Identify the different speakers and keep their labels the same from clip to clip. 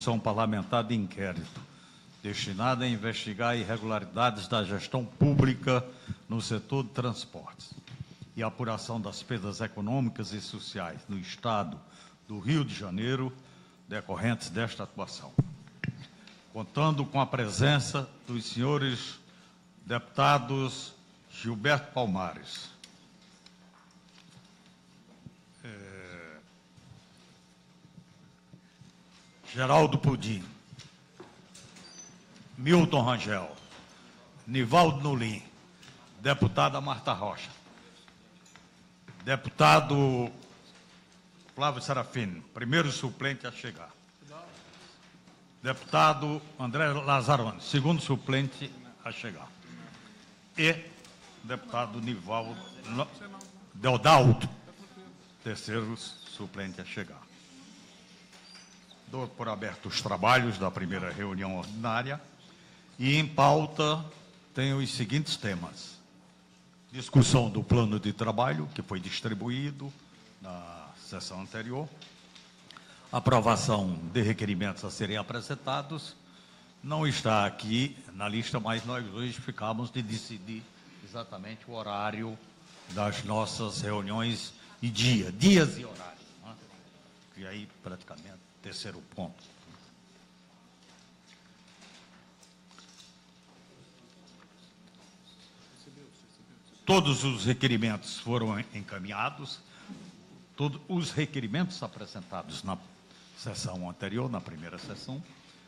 Speaker 1: Comissão Parlamentar de Inquérito, destinada a investigar irregularidades da gestão pública no setor de transportes e apuração das perdas econômicas e sociais no Estado do Rio de Janeiro, decorrentes desta atuação. Contando com a presença dos senhores deputados Gilberto Palmares, Geraldo Pudim, Milton Rangel, Nivaldo Nolim, deputada Marta Rocha, deputado Flávio Serafino, primeiro suplente a chegar, deputado André Lazzaroni, segundo suplente a chegar, e deputado Nivaldo Deodaldo, terceiro suplente a chegar. Dou por aberto os trabalhos da primeira reunião ordinária e em pauta tem os seguintes temas: discussão do plano de trabalho, que foi distribuído na sessão anterior, aprovação de requerimentos a serem apresentados. Não está aqui na lista, mas nós hoje ficamos de decidir exatamente o horário das nossas reuniões e dias e horários, né? E aí, praticamente, terceiro ponto. Todos os requerimentos foram encaminhados, todos os requerimentos apresentados na sessão anterior, na primeira sessão,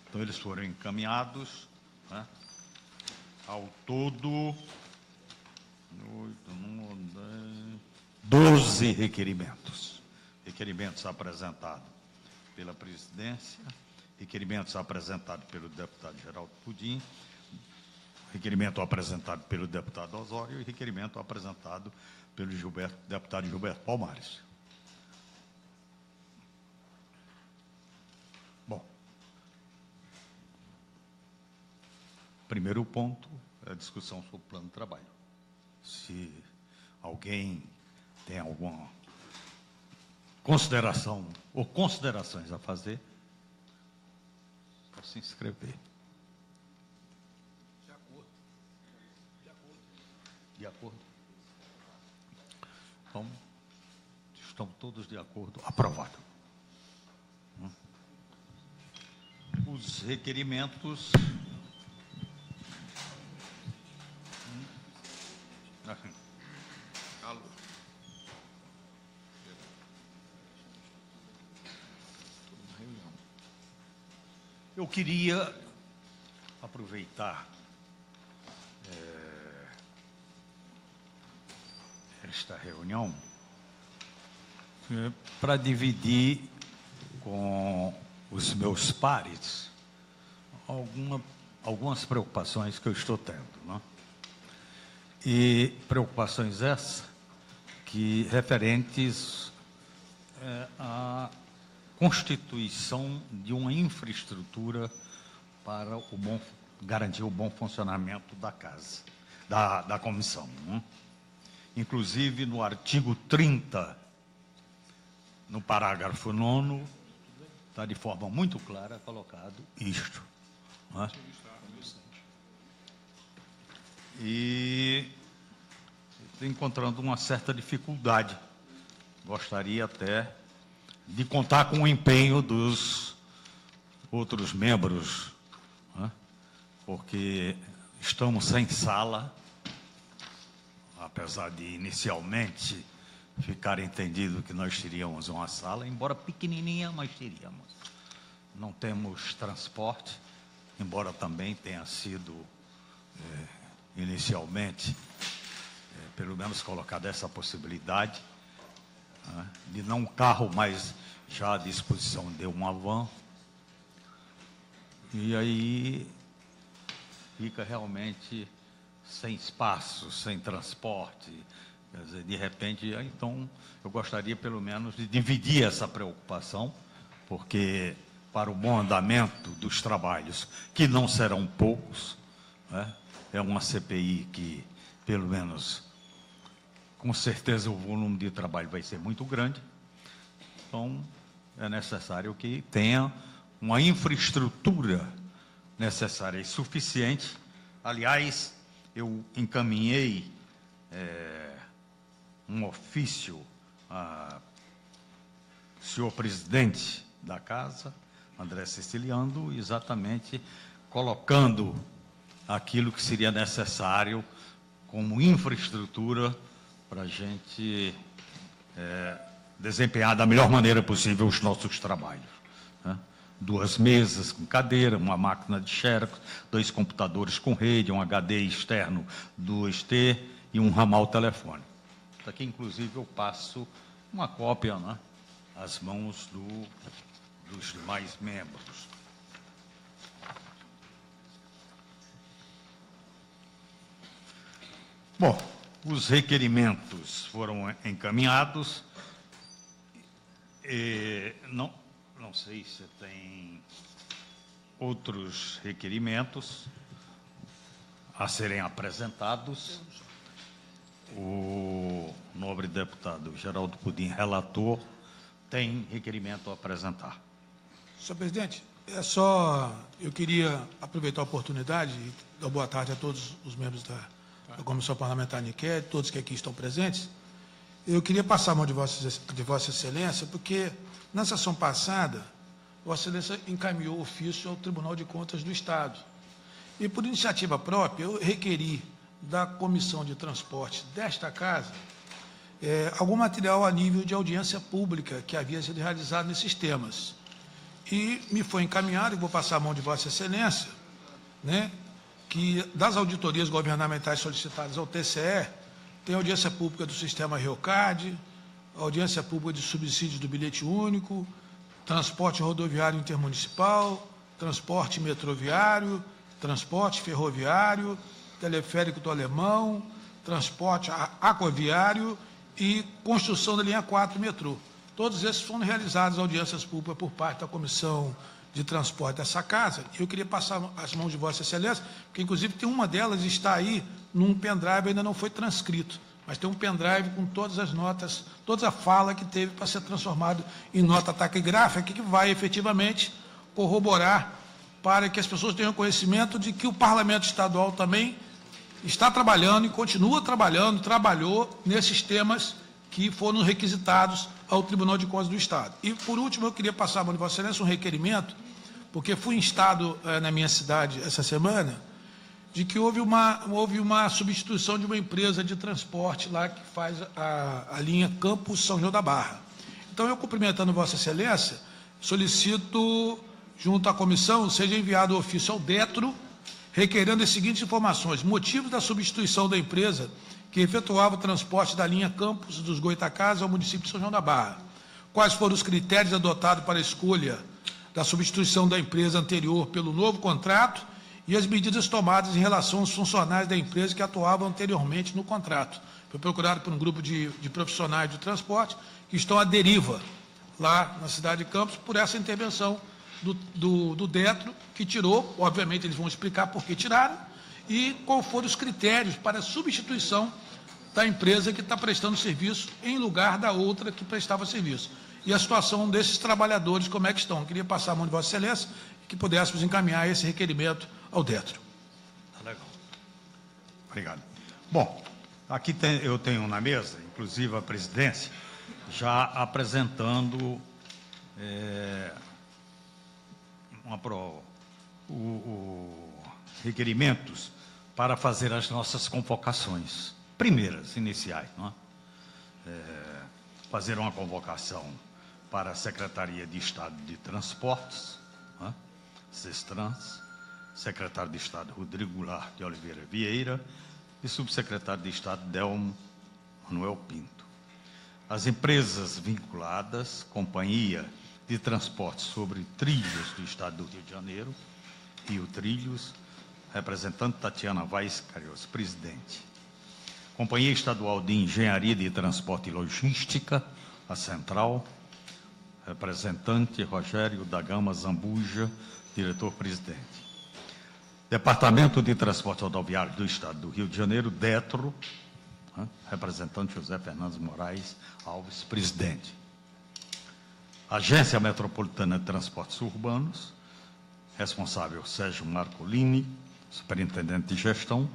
Speaker 1: então eles foram encaminhados, né? Ao todo, 12 requerimentos. Requerimentos apresentados pela presidência, requerimentos apresentados pelo deputado Geraldo Pudim, requerimento apresentado pelo deputado Osório e requerimento apresentado pelo deputado Gilberto Palmares. Bom, primeiro ponto é a discussão sobre o plano de trabalho. Se alguém tem alguma consideração ou considerações a fazer, pode se inscrever. De acordo. Então, estão todos de acordo. Aprovado. Os requerimentos...
Speaker 2: Alô.
Speaker 1: Eu queria aproveitar esta reunião para dividir com os meus pares algumas preocupações que eu estou tendo, né? E preocupações essas que referentes à constituição de uma infraestrutura para garantir o bom funcionamento da casa, da comissão, né? Inclusive, no artigo 30, no parágrafo 9º, está de forma muito clara colocado isto, né? E estou encontrando uma certa dificuldade. Gostaria até de contar com o empenho dos outros membros, né? Porque estamos sem sala, apesar de inicialmente ficar entendido que nós teríamos uma sala, embora pequenininha, mas teríamos. Não temos transporte, embora também tenha sido inicialmente, pelo menos colocada essa possibilidade, né, de não um carro, mas já à disposição de uma van. E aí fica realmente sem espaço, sem transporte. Quer dizer, de repente, então, eu gostaria pelo menos de dividir essa preocupação, porque para o bom andamento dos trabalhos, que não serão poucos, né, é uma CPI que, pelo menos, com certeza o volume de trabalho vai ser muito grande. Então, é necessário que tenha uma infraestrutura necessária e suficiente. Aliás, eu encaminhei um ofício ao senhor presidente da Casa, André Siciliano, exatamente colocando aquilo que seria necessário como infraestrutura para a gente desempenhar da melhor maneira possível os nossos trabalhos, né? 2 mesas com cadeira, uma máquina de xerox, 2 computadores com rede, um HD externo 2T e um ramal telefônico. Aqui, inclusive, eu passo uma cópia, né, às mãos dos demais membros. Bom, os requerimentos foram encaminhados. Não sei se tem outros requerimentos a serem apresentados. O nobre deputado Geraldo Pudim, relator, tem requerimento a apresentar.
Speaker 2: Senhor presidente, eu queria aproveitar a oportunidade e dar boa tarde a todos os membros da Comissão Parlamentar de Inquérito, todos que aqui estão presentes. Eu queria passar a mão de Vossa Excelência, porque na sessão passada, Vossa Excelência encaminhou ofício ao Tribunal de Contas do Estado. E, por iniciativa própria, eu requeri da Comissão de Transporte desta Casa algum material a nível de audiência pública que havia sido realizado nesses temas. E me foi encaminhado, e vou passar a mão de Vossa Excelência, né, que das auditorias governamentais solicitadas ao TCE, tem audiência pública do sistema REOCAD, audiência pública de subsídios do bilhete único, transporte rodoviário intermunicipal, transporte metroviário, transporte ferroviário, teleférico do Alemão, transporte aquaviário e construção da linha 4 metrô. Todos esses foram realizados audiências públicas por parte da Comissão de Transporte dessa Casa. Eu queria passar as mãos de Vossa Excelência, porque, inclusive, tem uma delas está aí num pendrive, ainda não foi transcrito, mas tem um pendrive com todas as notas, toda a fala que teve para ser transformado em nota taquigráfica, que vai efetivamente corroborar para que as pessoas tenham conhecimento de que o Parlamento Estadual também está trabalhando e continua trabalhando, trabalhou nesses temas que foram requisitados ao Tribunal de Contas do Estado. E, por último, eu queria passar a mão de Vossa Excelência um requerimento, porque fui instado na minha cidade essa semana, de que houve uma substituição de uma empresa de transporte lá que faz a linha Campos São João da Barra. Então, eu, cumprimentando Vossa Excelência, solicito, junto à comissão, seja enviado ofício ao DETRO, requerendo as seguintes informações: motivos da substituição da empresa que efetuava o transporte da linha Campos dos Goitacazes ao município de São João da Barra. Quais foram os critérios adotados para a escolha da substituição da empresa anterior pelo novo contrato e as medidas tomadas em relação aos funcionários da empresa que atuavam anteriormente no contrato. Foi procurado por um grupo de profissionais de transporte que estão à deriva lá na cidade de Campos por essa intervenção do DETRO, que tirou, obviamente eles vão explicar por que tiraram, e quais foram os critérios para a substituição da empresa que está prestando serviço em lugar da outra que prestava serviço. E a situação desses trabalhadores, como é que estão? Eu queria passar a mão de Vossa Excelência que pudéssemos encaminhar esse requerimento ao DETRO.
Speaker 1: Tá legal. Obrigado. Bom, aqui eu tenho na mesa, inclusive a presidência, já apresentando requerimentos para fazer as nossas convocações, primeiras, iniciais, não é? Fazer uma convocação para a Secretaria de Estado de Transportes, não é? Sestrans, secretário de Estado Rodrigo Goulart de Oliveira Vieira e subsecretário de Estado Delmo Manuel Pinto. As empresas vinculadas, Companhia de Transportes sobre Trilhos do Estado do Rio de Janeiro, Rio Trilhos, representante Tatiana Vaz Carioso, presidente. Companhia Estadual de Engenharia de Transporte e Logística, a Central, representante Rogério da Gama Zambuja, diretor-presidente. Departamento de Transporte Rodoviário do Estado do Rio de Janeiro, DETRO, representante José Fernandes Moraes Alves, presidente. Agência Metropolitana de Transportes Urbanos, responsável Sérgio Marcolini, superintendente de gestão.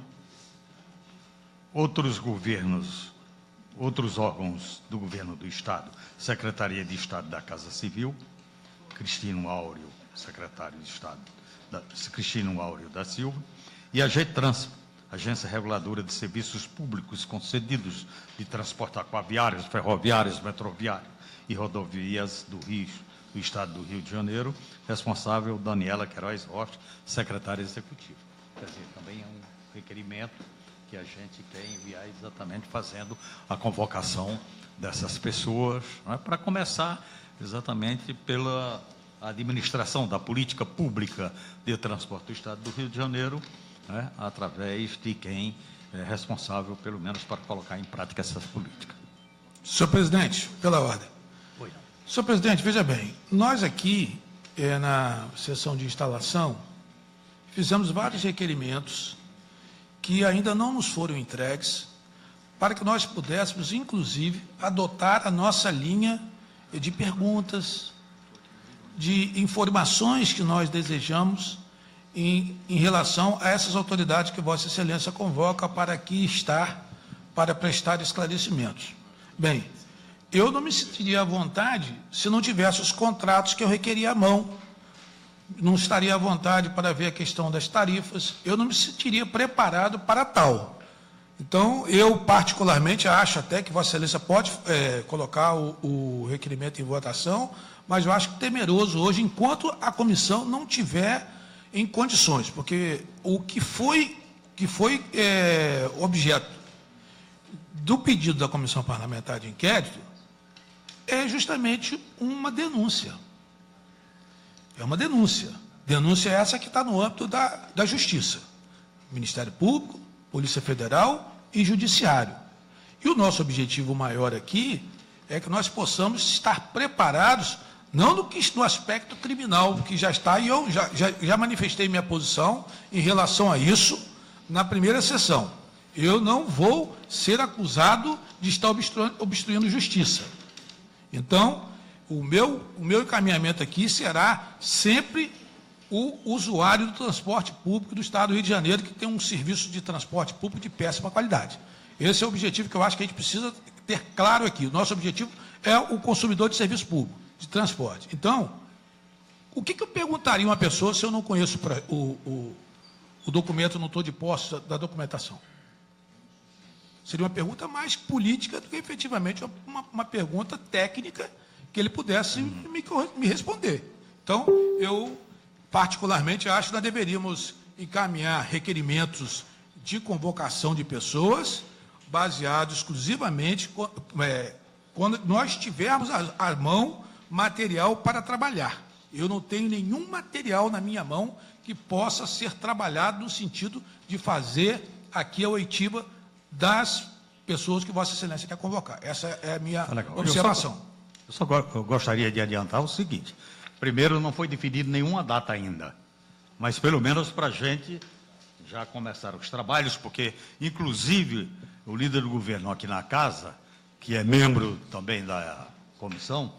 Speaker 1: Outros órgãos do governo do Estado, Secretaria de Estado da Casa Civil, Cristino Áureo, secretário de Estado, Cristino Áureo da Silva, e a GETRANS, Agência Reguladora de Serviços Públicos Concedidos de Transporte Aquaviário, Ferroviários, Metroviário e Rodovias do Estado do Rio de Janeiro, responsável Daniela Queiroz Rocha, secretária executiva. Quer dizer, também é um requerimento que a gente quer enviar exatamente fazendo a convocação dessas pessoas, né, para começar exatamente pela administração da política pública de transporte do Estado do Rio de Janeiro, né, através de quem é responsável, pelo menos, para colocar em prática essas políticas.
Speaker 2: Senhor presidente, pela ordem.
Speaker 1: Oi.
Speaker 2: Senhor presidente, veja bem, nós aqui, na sessão de instalação, fizemos vários requerimentos que ainda não nos foram entregues, para que nós pudéssemos, inclusive, adotar a nossa linha de perguntas, de informações que nós desejamos em relação a essas autoridades que Vossa Excelência convoca para aqui estar, para prestar esclarecimentos. Bem, eu não me sentiria à vontade se não tivesse os contratos que eu requeria à mão. Não estaria à vontade para ver a questão das tarifas, eu não me sentiria preparado para tal. Então, eu particularmente acho até que Vossa Excelência pode colocar o requerimento em votação, mas eu acho temeroso hoje, enquanto a comissão não tiver em condições, porque o que foi objeto do pedido da Comissão Parlamentar de Inquérito é justamente uma denúncia. É uma denúncia. Denúncia essa que está no âmbito da Justiça. Ministério Público, Polícia Federal e Judiciário. E o nosso objetivo maior aqui é que nós possamos estar preparados, não no aspecto criminal, que já está, e eu já manifestei minha posição em relação a isso na primeira sessão. Eu não vou ser acusado de estar obstruindo justiça. Então, o meu encaminhamento aqui será sempre o usuário do transporte público do Estado do Rio de Janeiro, que tem um serviço de transporte público de péssima qualidade. Esse é o objetivo que eu acho que a gente precisa ter claro aqui. O nosso objetivo é o consumidor de serviço público, de transporte. Então, o que eu perguntaria a uma pessoa se eu não conheço o documento, não estou de posse da documentação? Seria uma pergunta mais política do que efetivamente uma pergunta técnica que ele pudesse me responder. Então, eu particularmente acho que nós deveríamos encaminhar requerimentos de convocação de pessoas baseados exclusivamente quando nós tivermos à mão material para trabalhar. Eu não tenho nenhum material na minha mão que possa ser trabalhado no sentido de fazer aqui a oitiva das pessoas que Vossa Excelência quer convocar. Essa é a minha observação.
Speaker 1: Eu gostaria de adiantar o seguinte. Primeiro, não foi definida nenhuma data ainda, mas pelo menos para a gente já começaram os trabalhos, porque, inclusive, o líder do governo aqui na casa, que é membro também da comissão,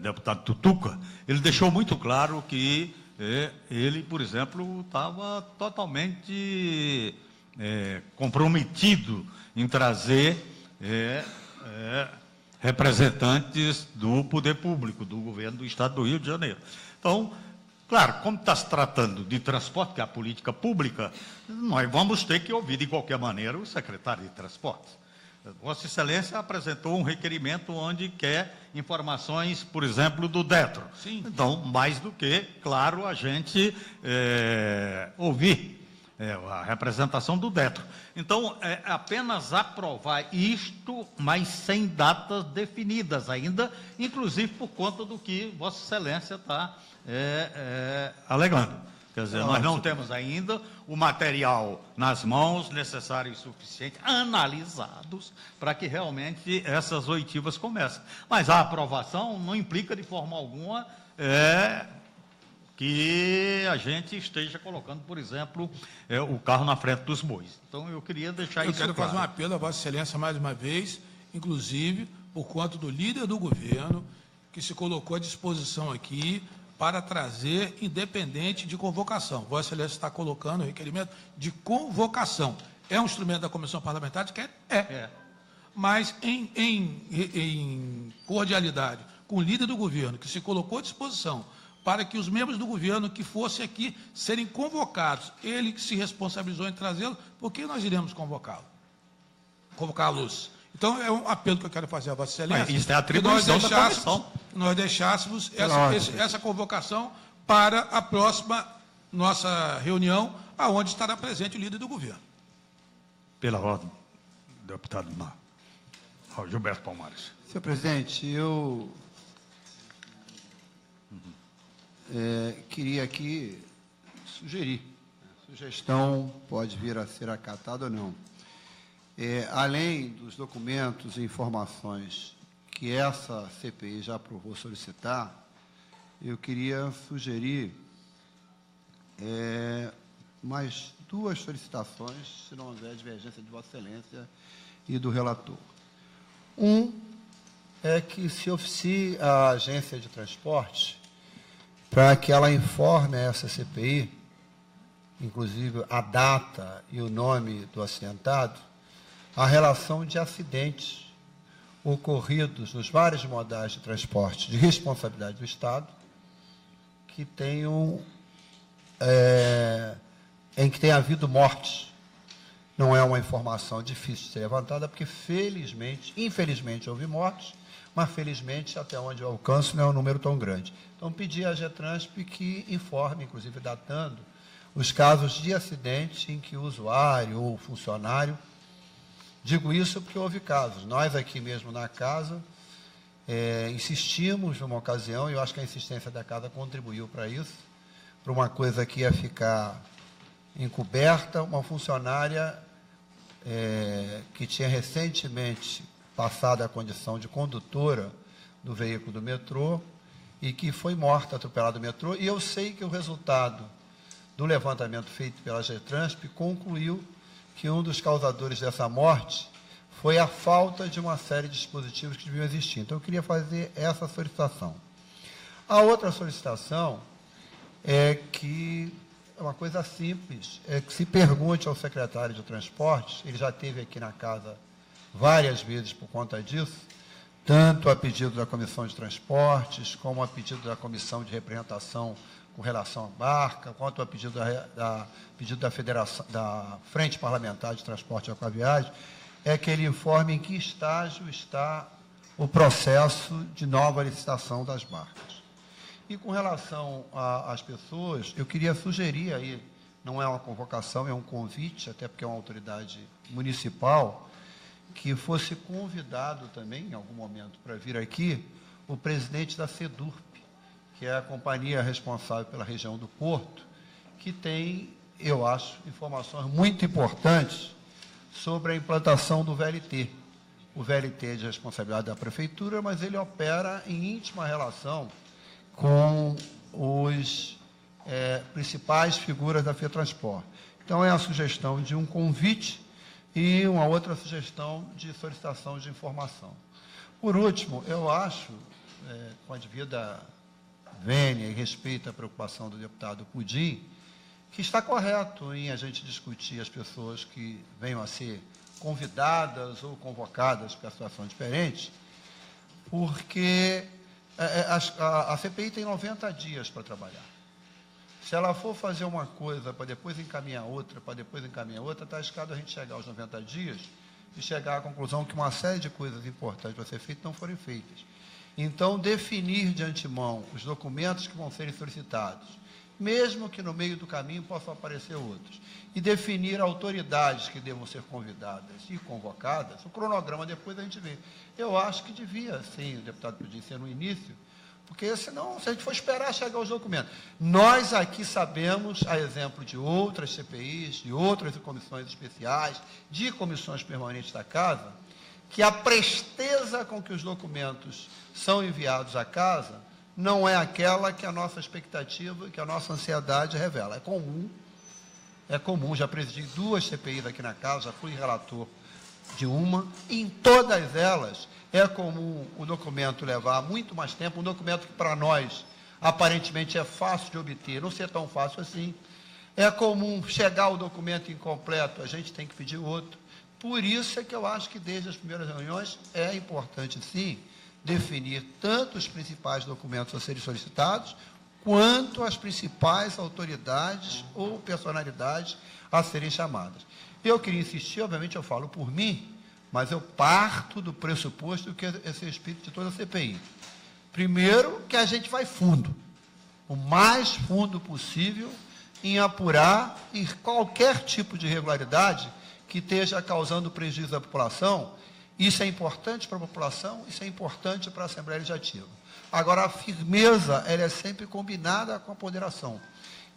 Speaker 1: deputado Tutuca, ele deixou muito claro que ele, por exemplo, estava totalmente comprometido em trazer representantes do poder público, do governo do Estado do Rio de Janeiro. Então, claro, como está se tratando de transporte, que é a política pública, nós vamos ter que ouvir, de qualquer maneira, o secretário de Transportes. Vossa Excelência apresentou um requerimento onde quer informações, por exemplo, do DETRO.
Speaker 2: Sim.
Speaker 1: Então, mais do que, claro, a gente ouvir a representação do DETRO. Então, é apenas aprovar isto, mas sem datas definidas ainda, inclusive por conta do que Vossa Excelência está alegando. Quer dizer, nós não temos ainda o material nas mãos necessário e suficiente, analisados, para que realmente essas oitivas comecem. Mas a aprovação não implica de forma alguma que a gente esteja colocando, por exemplo, o carro na frente dos bois. Então, eu queria deixar isso claro.
Speaker 2: Eu quero fazer um apelo a Vossa Excelência mais uma vez, inclusive por conta do líder do governo, que se colocou à disposição aqui para trazer, independente de convocação. Vossa Excelência está colocando o requerimento de convocação. É um instrumento da comissão parlamentar? Mas em cordialidade com o líder do governo, que se colocou à disposição para que os membros do governo que fossem aqui serem convocados, ele que se responsabilizou em trazê-lo, por que nós iremos convocá-los? Então, é um apelo que eu quero fazer a Vossa Excelência.
Speaker 1: Isso é atribuição da comissão.
Speaker 2: Nós deixássemos essa convocação para a próxima nossa reunião, aonde estará presente o líder do governo.
Speaker 1: Pela ordem, deputado Gilberto Palmares.
Speaker 3: Senhor presidente, eu queria aqui sugerir, a sugestão pode vir a ser acatada ou não. Além dos documentos e informações que essa CPI já aprovou solicitar, eu queria sugerir mais 2 solicitações, se não houver divergência de Vossa Excelência e do relator. É que se oficie a agência de transporte para que ela informe essa CPI, inclusive a data e o nome do acidentado, a relação de acidentes ocorridos nos vários modais de transporte de responsabilidade do Estado que tenham, em que tenha havido mortes. Não é uma informação difícil de ser levantada, porque, infelizmente, houve mortes, mas, felizmente, até onde eu alcanço, não é um número tão grande. Então, pedi à GETRANSP que informe, inclusive datando, os casos de acidente em que o usuário ou o funcionário... Digo isso porque houve casos. Nós, aqui mesmo na casa, insistimos numa ocasião, e eu acho que a insistência da casa contribuiu para isso, para uma coisa que ia ficar encoberta, uma funcionária que tinha recentemente passado a condição de condutora do veículo do metrô e que foi morta, atropelada do metrô, e eu sei que o resultado do levantamento feito pela GETRANSP concluiu que um dos causadores dessa morte foi a falta de uma série de dispositivos que deviam existir. Então, eu queria fazer essa solicitação. A outra solicitação é que, é uma coisa simples, é que se pergunte ao secretário de Transportes, ele já esteve aqui na casa várias vezes por conta disso, tanto a pedido da Comissão de Transportes, como a pedido da Comissão de Representação com relação à barca, quanto a pedido da Federação, da Frente Parlamentar de Transporte e Aquaviagem, é que ele informe em que estágio está o processo de nova licitação das barcas. E com relação às pessoas, eu queria sugerir aí, não é uma convocação, é um convite, até porque é uma autoridade municipal, que fosse convidado também, em algum momento, para vir aqui, o presidente da SEDURP, que é a companhia responsável pela região do Porto, que tem, eu acho, informações muito importantes sobre a implantação do VLT. O VLT é de responsabilidade da Prefeitura, mas ele opera em íntima relação com os principais figuras da FETransport. Então, é a sugestão de um convite e uma outra sugestão de solicitação de informação. Por último, eu acho, com a devida vênia e respeito à preocupação do deputado Pudim, que está correto em a gente discutir as pessoas que venham a ser convidadas ou convocadas para situações diferentes, porque a CPI tem 90 dias para trabalhar. Se ela for fazer uma coisa para depois encaminhar outra, está arriscado a gente chegar aos 90 dias e chegar à conclusão que uma série de coisas importantes para ser feitas não foram feitas. Então, definir de antemão os documentos que vão serem solicitados, mesmo que no meio do caminho possam aparecer outros, e definir autoridades que devam ser convidadas e convocadas, o cronograma depois a gente vê. Eu acho que devia, sim, o deputado Pudim, ser no início, porque senão, se a gente for esperar chegar aos documentos. Nós aqui sabemos, a exemplo de outras CPIs, de outras comissões especiais, de comissões permanentes da Casa, que a presteza com que os documentos são enviados à Casa não é aquela que a nossa expectativa, que a nossa ansiedade revela. É comum, já presidi 2 CPIs aqui na Casa, já fui relator de uma, e em todas elas é comum o documento levar muito mais tempo, um documento que para nós aparentemente é fácil de obter, não ser tão fácil assim. É comum chegar o documento incompleto, a gente tem que pedir outro. Por isso é que eu acho que desde as primeiras reuniões é importante, sim, definir tanto os principais documentos a serem solicitados, quanto as principais autoridades ou personalidades a serem chamadas. Eu queria insistir, obviamente eu falo por mim, mas eu parto do pressuposto que esse é o espírito de toda a CPI. Primeiro, que a gente vai fundo, o mais fundo possível, em apurar qualquer tipo de irregularidade que esteja causando prejuízo à população. Isso é importante para a população, isso é importante para a Assembleia Legislativa. Agora, a firmeza, ela é sempre combinada com a ponderação.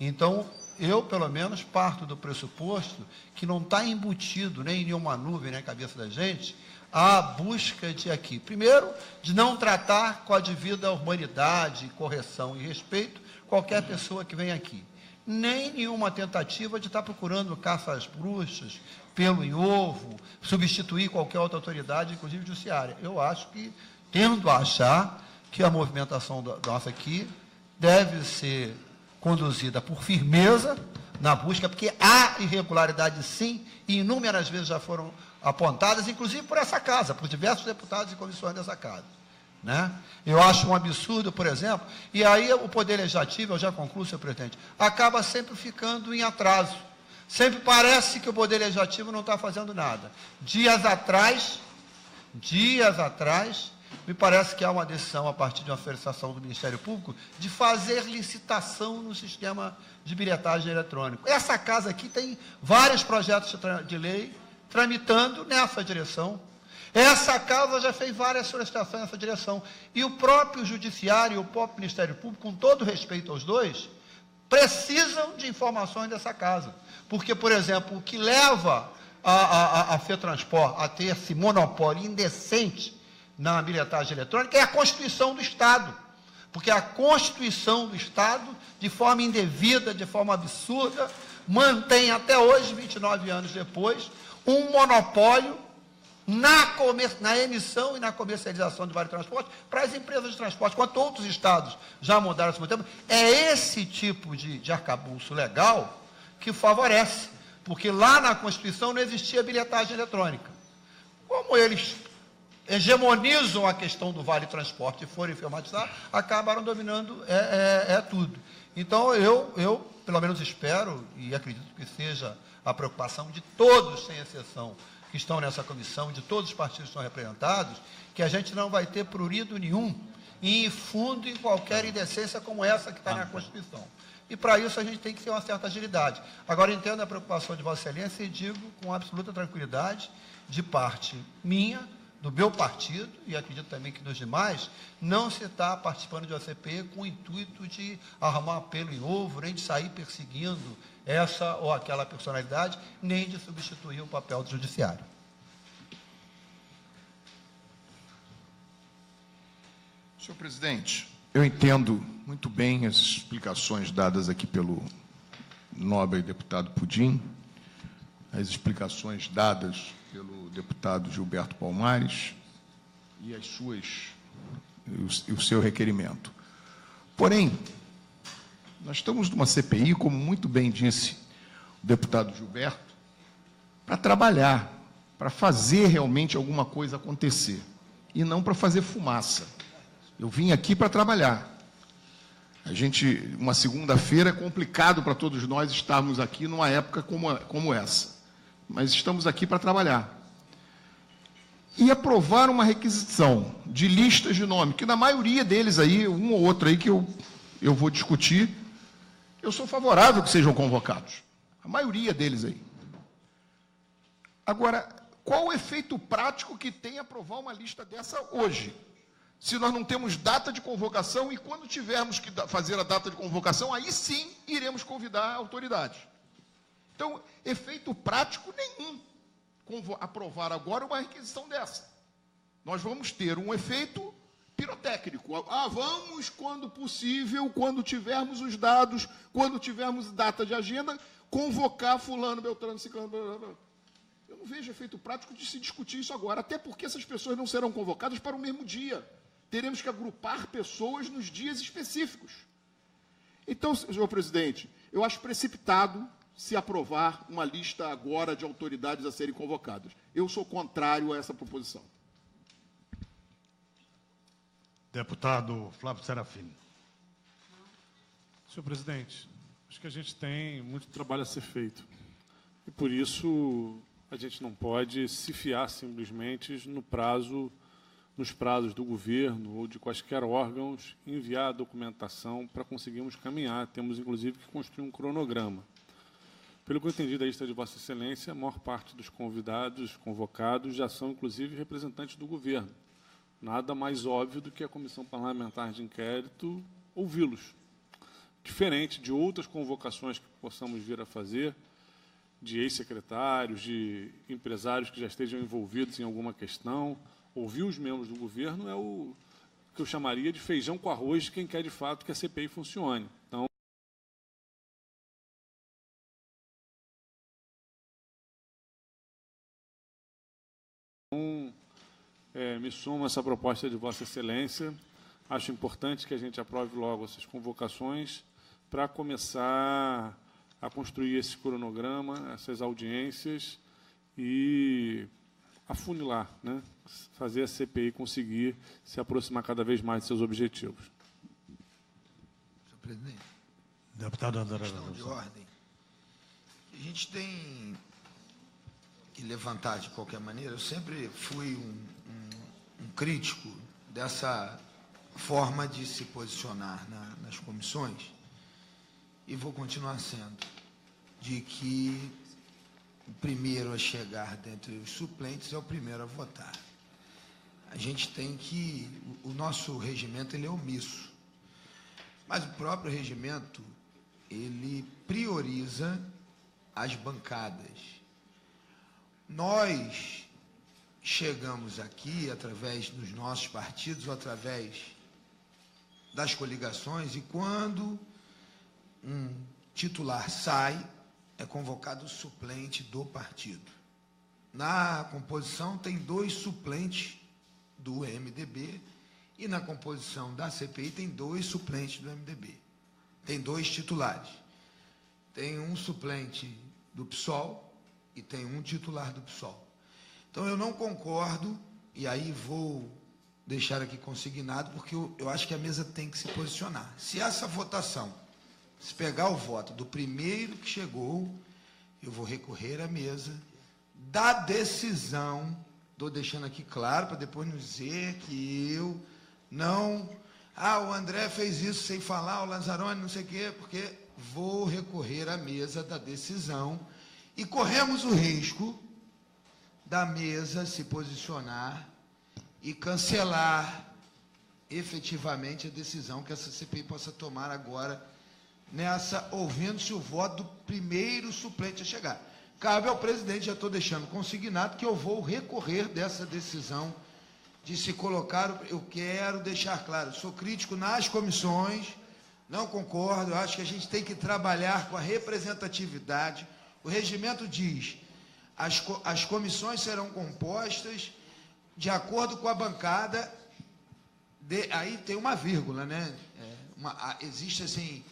Speaker 3: Então, eu, pelo menos, parto do pressuposto que não está embutido nem em nenhuma nuvem na cabeça da gente a busca de aqui. Primeiro, de não tratar com a devida humanidade, correção e respeito qualquer pessoa que vem aqui. Nem nenhuma tentativa de estar procurando caça às bruxas, pelo em ovo, substituir qualquer outra autoridade, inclusive judiciária. Eu acho que, tendo a achar que a movimentação nossa aqui deve ser conduzida por firmeza na busca, porque há irregularidades sim, e inúmeras vezes já foram apontadas, inclusive por essa casa, por diversos deputados e comissões dessa casa. Né? Eu acho um absurdo, por exemplo, e aí o Poder Legislativo, eu já concluo, senhor presidente, acaba sempre ficando em atraso. Sempre parece que o Poder Legislativo não está fazendo nada. Dias atrás, me parece que há uma decisão, a partir de uma solicitação do Ministério Público, de fazer licitação no sistema de bilhetagem eletrônico. Essa casa aqui tem vários projetos de lei tramitando nessa direção. Essa casa já fez várias solicitações nessa direção. E o próprio Judiciário e o próprio Ministério Público, com todo respeito aos dois, precisam de informações dessa casa. Porque, por exemplo, o que leva a FETransport a ter esse monopólio indecente na bilhetagem eletrônica é a Constituição do Estado. Porque a Constituição do Estado, de forma indevida, de forma absurda, mantém até hoje, 29 anos depois, um monopólio na emissão e na comercialização de vale transporte para as empresas de transporte, enquanto outros estados já mudaram esse modelo. É esse tipo de arcabouço legal que favorece, porque lá na Constituição não existia bilhetagem eletrônica. Como eles hegemonizam a questão do vale transporte e forem informatizar, acabaram dominando tudo. Então, eu, pelo menos espero, e acredito que seja a preocupação de todos, sem exceção, que estão nessa comissão, de todos os partidos que estão representados, que a gente não vai ter prurido nenhum em fundo em qualquer indecência como essa que está na Constituição. E, para isso, a gente tem que ter uma certa agilidade. Agora, entendo a preocupação de Vossa Excelência e digo com absoluta tranquilidade, de parte minha, do meu partido, e acredito também que dos demais, não se está participando de uma CPI com o intuito de arrumar pelo em ovo, nem de sair perseguindo essa ou aquela personalidade, nem de substituir o papel do judiciário.
Speaker 4: Senhor presidente, eu entendo muito bem as explicações dadas aqui pelo nobre deputado Pudim, as explicações dadas pelo deputado Gilberto Palmares e o seu requerimento. Porém, nós estamos numa CPI, como muito bem disse o deputado Gilberto, para trabalhar, para fazer realmente alguma coisa acontecer, e não para fazer fumaça. Eu vim aqui para trabalhar. Uma segunda-feira é complicado para todos nós estarmos aqui numa época como essa, mas estamos aqui para trabalhar. E aprovar uma requisição de listas de nome, que na maioria deles aí, um ou outro aí que eu vou discutir, eu sou favorável que sejam convocados. A maioria deles aí. Agora, qual o efeito prático que tem aprovar uma lista dessa hoje? Se nós não temos data de convocação, e quando tivermos que fazer a data de convocação, aí sim iremos convidar a autoridade. Então, efeito prático nenhum. Aprovar agora uma requisição dessa. Nós vamos ter um efeito pirotécnico. Vamos, quando possível, quando tivermos os dados, quando tivermos data de agenda, convocar fulano, beltrano, ciclano, blá, blá, blá. Eu não vejo efeito prático de se discutir isso agora, até porque essas pessoas não serão convocadas para o mesmo dia. teremos que agrupar pessoas nos dias específicos. Então, senhor presidente, eu acho precipitado se aprovar uma lista agora de autoridades a serem convocadas. Eu sou contrário a essa proposição.
Speaker 1: Deputado Flávio Serafini.
Speaker 5: Senhor presidente, acho que a gente tem muito trabalho a ser feito. E, por isso, a gente não pode se fiar simplesmente nos prazos do governo ou de quaisquer órgãos enviar a documentação para conseguirmos caminhar. Temos, inclusive, que construir um cronograma. Pelo que eu entendi da lista de Vossa Excelência, a maior parte dos convidados, convocados, já são, inclusive, representantes do governo. Nada mais óbvio do que a Comissão Parlamentar de Inquérito ouvi-los. Diferente de outras convocações que possamos vir a fazer, de ex-secretários, de empresários que já estejam envolvidos em alguma questão, ouvir os membros do governo é o que eu chamaria de feijão com arroz de quem quer, de fato, que a CPI funcione. Então, me sumo a essa proposta de Vossa Excelência. Acho importante que a gente aprove logo essas convocações para começar a construir esse cronograma, essas audiências e afunilar, né? Fazer a CPI conseguir se aproximar cada vez mais de seus objetivos.
Speaker 6: Senhor presidente,
Speaker 1: Deputado André
Speaker 6: questão de ordem. A gente tem que levantar de qualquer maneira. Eu sempre fui um crítico dessa forma de se posicionar nas comissões e vou continuar sendo, de que o primeiro a chegar dentre os suplentes é o primeiro a votar. A gente tem que... O nosso regimento, ele é omisso. Mas o próprio regimento, ele prioriza as bancadas. Nós chegamos aqui através dos nossos partidos ou através das coligações e quando um titular sai, é convocado o suplente do partido. Na composição tem 2 suplentes do MDB e na composição da CPI tem 2 suplentes do MDB. Tem 2 titulares. Tem um suplente do PSOL e tem um titular do PSOL. Então, eu não concordo, e aí vou deixar aqui consignado, porque eu acho que a mesa tem que se posicionar. Se essa votação, se pegar o voto do primeiro que chegou, eu vou recorrer à mesa da decisão, estou deixando aqui claro, para depois não dizer que eu não... o André fez isso sem falar, o Lanzarone, não sei o quê, porque vou recorrer à mesa da decisão e corremos o risco da mesa se posicionar e cancelar efetivamente a decisão que essa CPI possa tomar agora, ouvindo-se o voto do primeiro suplente a chegar. Cabe ao presidente, já estou deixando consignado, que eu vou recorrer dessa decisão de se colocar, eu quero deixar claro, sou crítico nas comissões, não concordo, eu acho que a gente tem que trabalhar com a representatividade. O regimento diz... As comissões serão compostas de acordo com a bancada, aí tem uma vírgula, né? Existe, assim,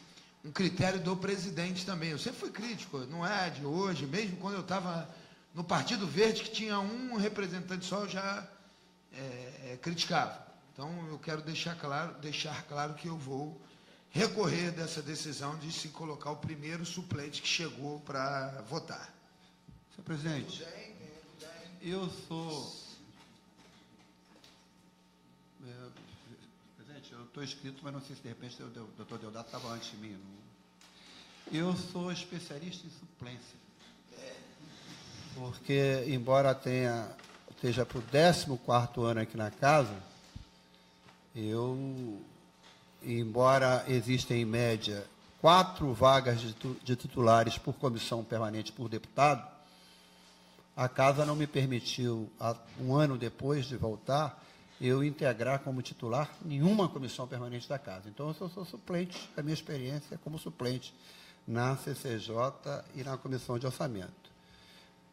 Speaker 6: um critério do presidente também. Eu sempre fui crítico, não é de hoje, mesmo quando eu estava no Partido Verde, que tinha um representante só, eu já criticava. Então, eu quero deixar claro que eu vou recorrer dessa decisão de se colocar o primeiro suplente que chegou para votar.
Speaker 3: Senhor presidente, eu sou... Presidente, eu estou inscrito, mas não sei se de repente o doutor Deodato estava antes de mim. Eu sou especialista em suplência. Porque, embora esteja para o 14º ano aqui na casa, embora existem em média 4 vagas de titulares por comissão permanente por deputado, a casa não me permitiu, um ano depois de voltar, eu integrar como titular nenhuma comissão permanente da casa. Então, eu sou suplente, a minha experiência como suplente na CCJ e na Comissão de Orçamento.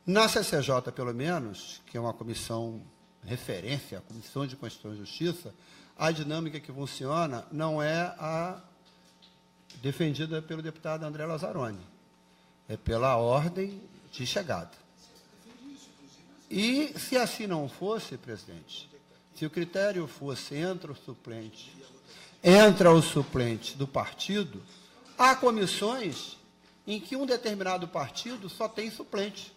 Speaker 3: Na CCJ, pelo menos, que é uma comissão referência, a Comissão de Constituição e Justiça, a dinâmica que funciona não é a defendida pelo deputado André Lazzaroni. É pela ordem de chegada. E, se assim não fosse, presidente, se o critério fosse entra o suplente do partido, há comissões em que um determinado partido só tem suplente.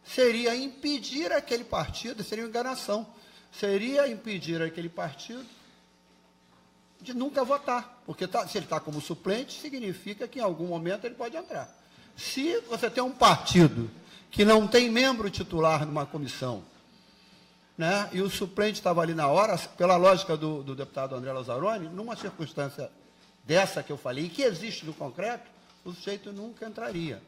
Speaker 3: Seria impedir aquele partido, seria uma enganação, seria impedir aquele partido de nunca votar, porque se ele está como suplente, significa que em algum momento ele pode entrar. Se você tem um partido que não tem membro titular numa comissão, né, e o suplente estava ali na hora, pela lógica do deputado André Lazzaroni, numa circunstância dessa que eu falei, que existe no concreto, o sujeito nunca entraria.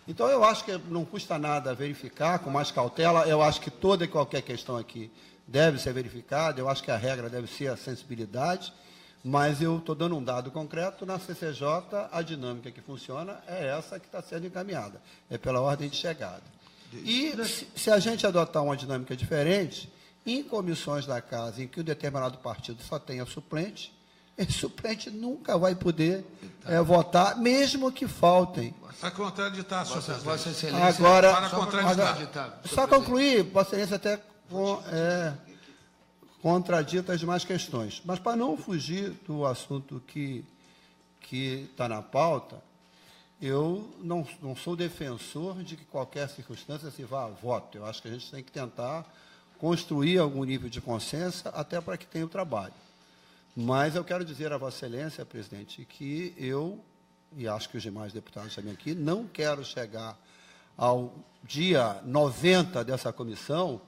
Speaker 3: Então, eu acho que não custa nada verificar com mais cautela, eu acho que toda e qualquer questão aqui deve ser verificada, eu acho que a regra deve ser a sensibilidade, mas eu estou dando um dado concreto, na CCJ a dinâmica que funciona é essa que está sendo encaminhada, é pela ordem de chegada. E se a gente adotar uma dinâmica diferente, em comissões da casa em que um determinado partido só tenha suplente, esse suplente nunca vai poder votar, mesmo que faltem.
Speaker 2: Para contraditar, senhor presidente.
Speaker 6: Vossa Excelência.
Speaker 3: Agora,
Speaker 2: Para contraditar.
Speaker 3: só concluir, Vossa Excelência até contradita as demais questões. Mas, para não fugir do assunto que está na pauta, eu não sou defensor de que qualquer circunstância se vá a voto. Eu acho que a gente tem que tentar construir algum nível de consenso, até para que tenha o trabalho. Mas eu quero dizer a Vossa Excelência, presidente, que eu, e acho que os demais deputados também aqui, não quero chegar ao dia 90 dessa comissão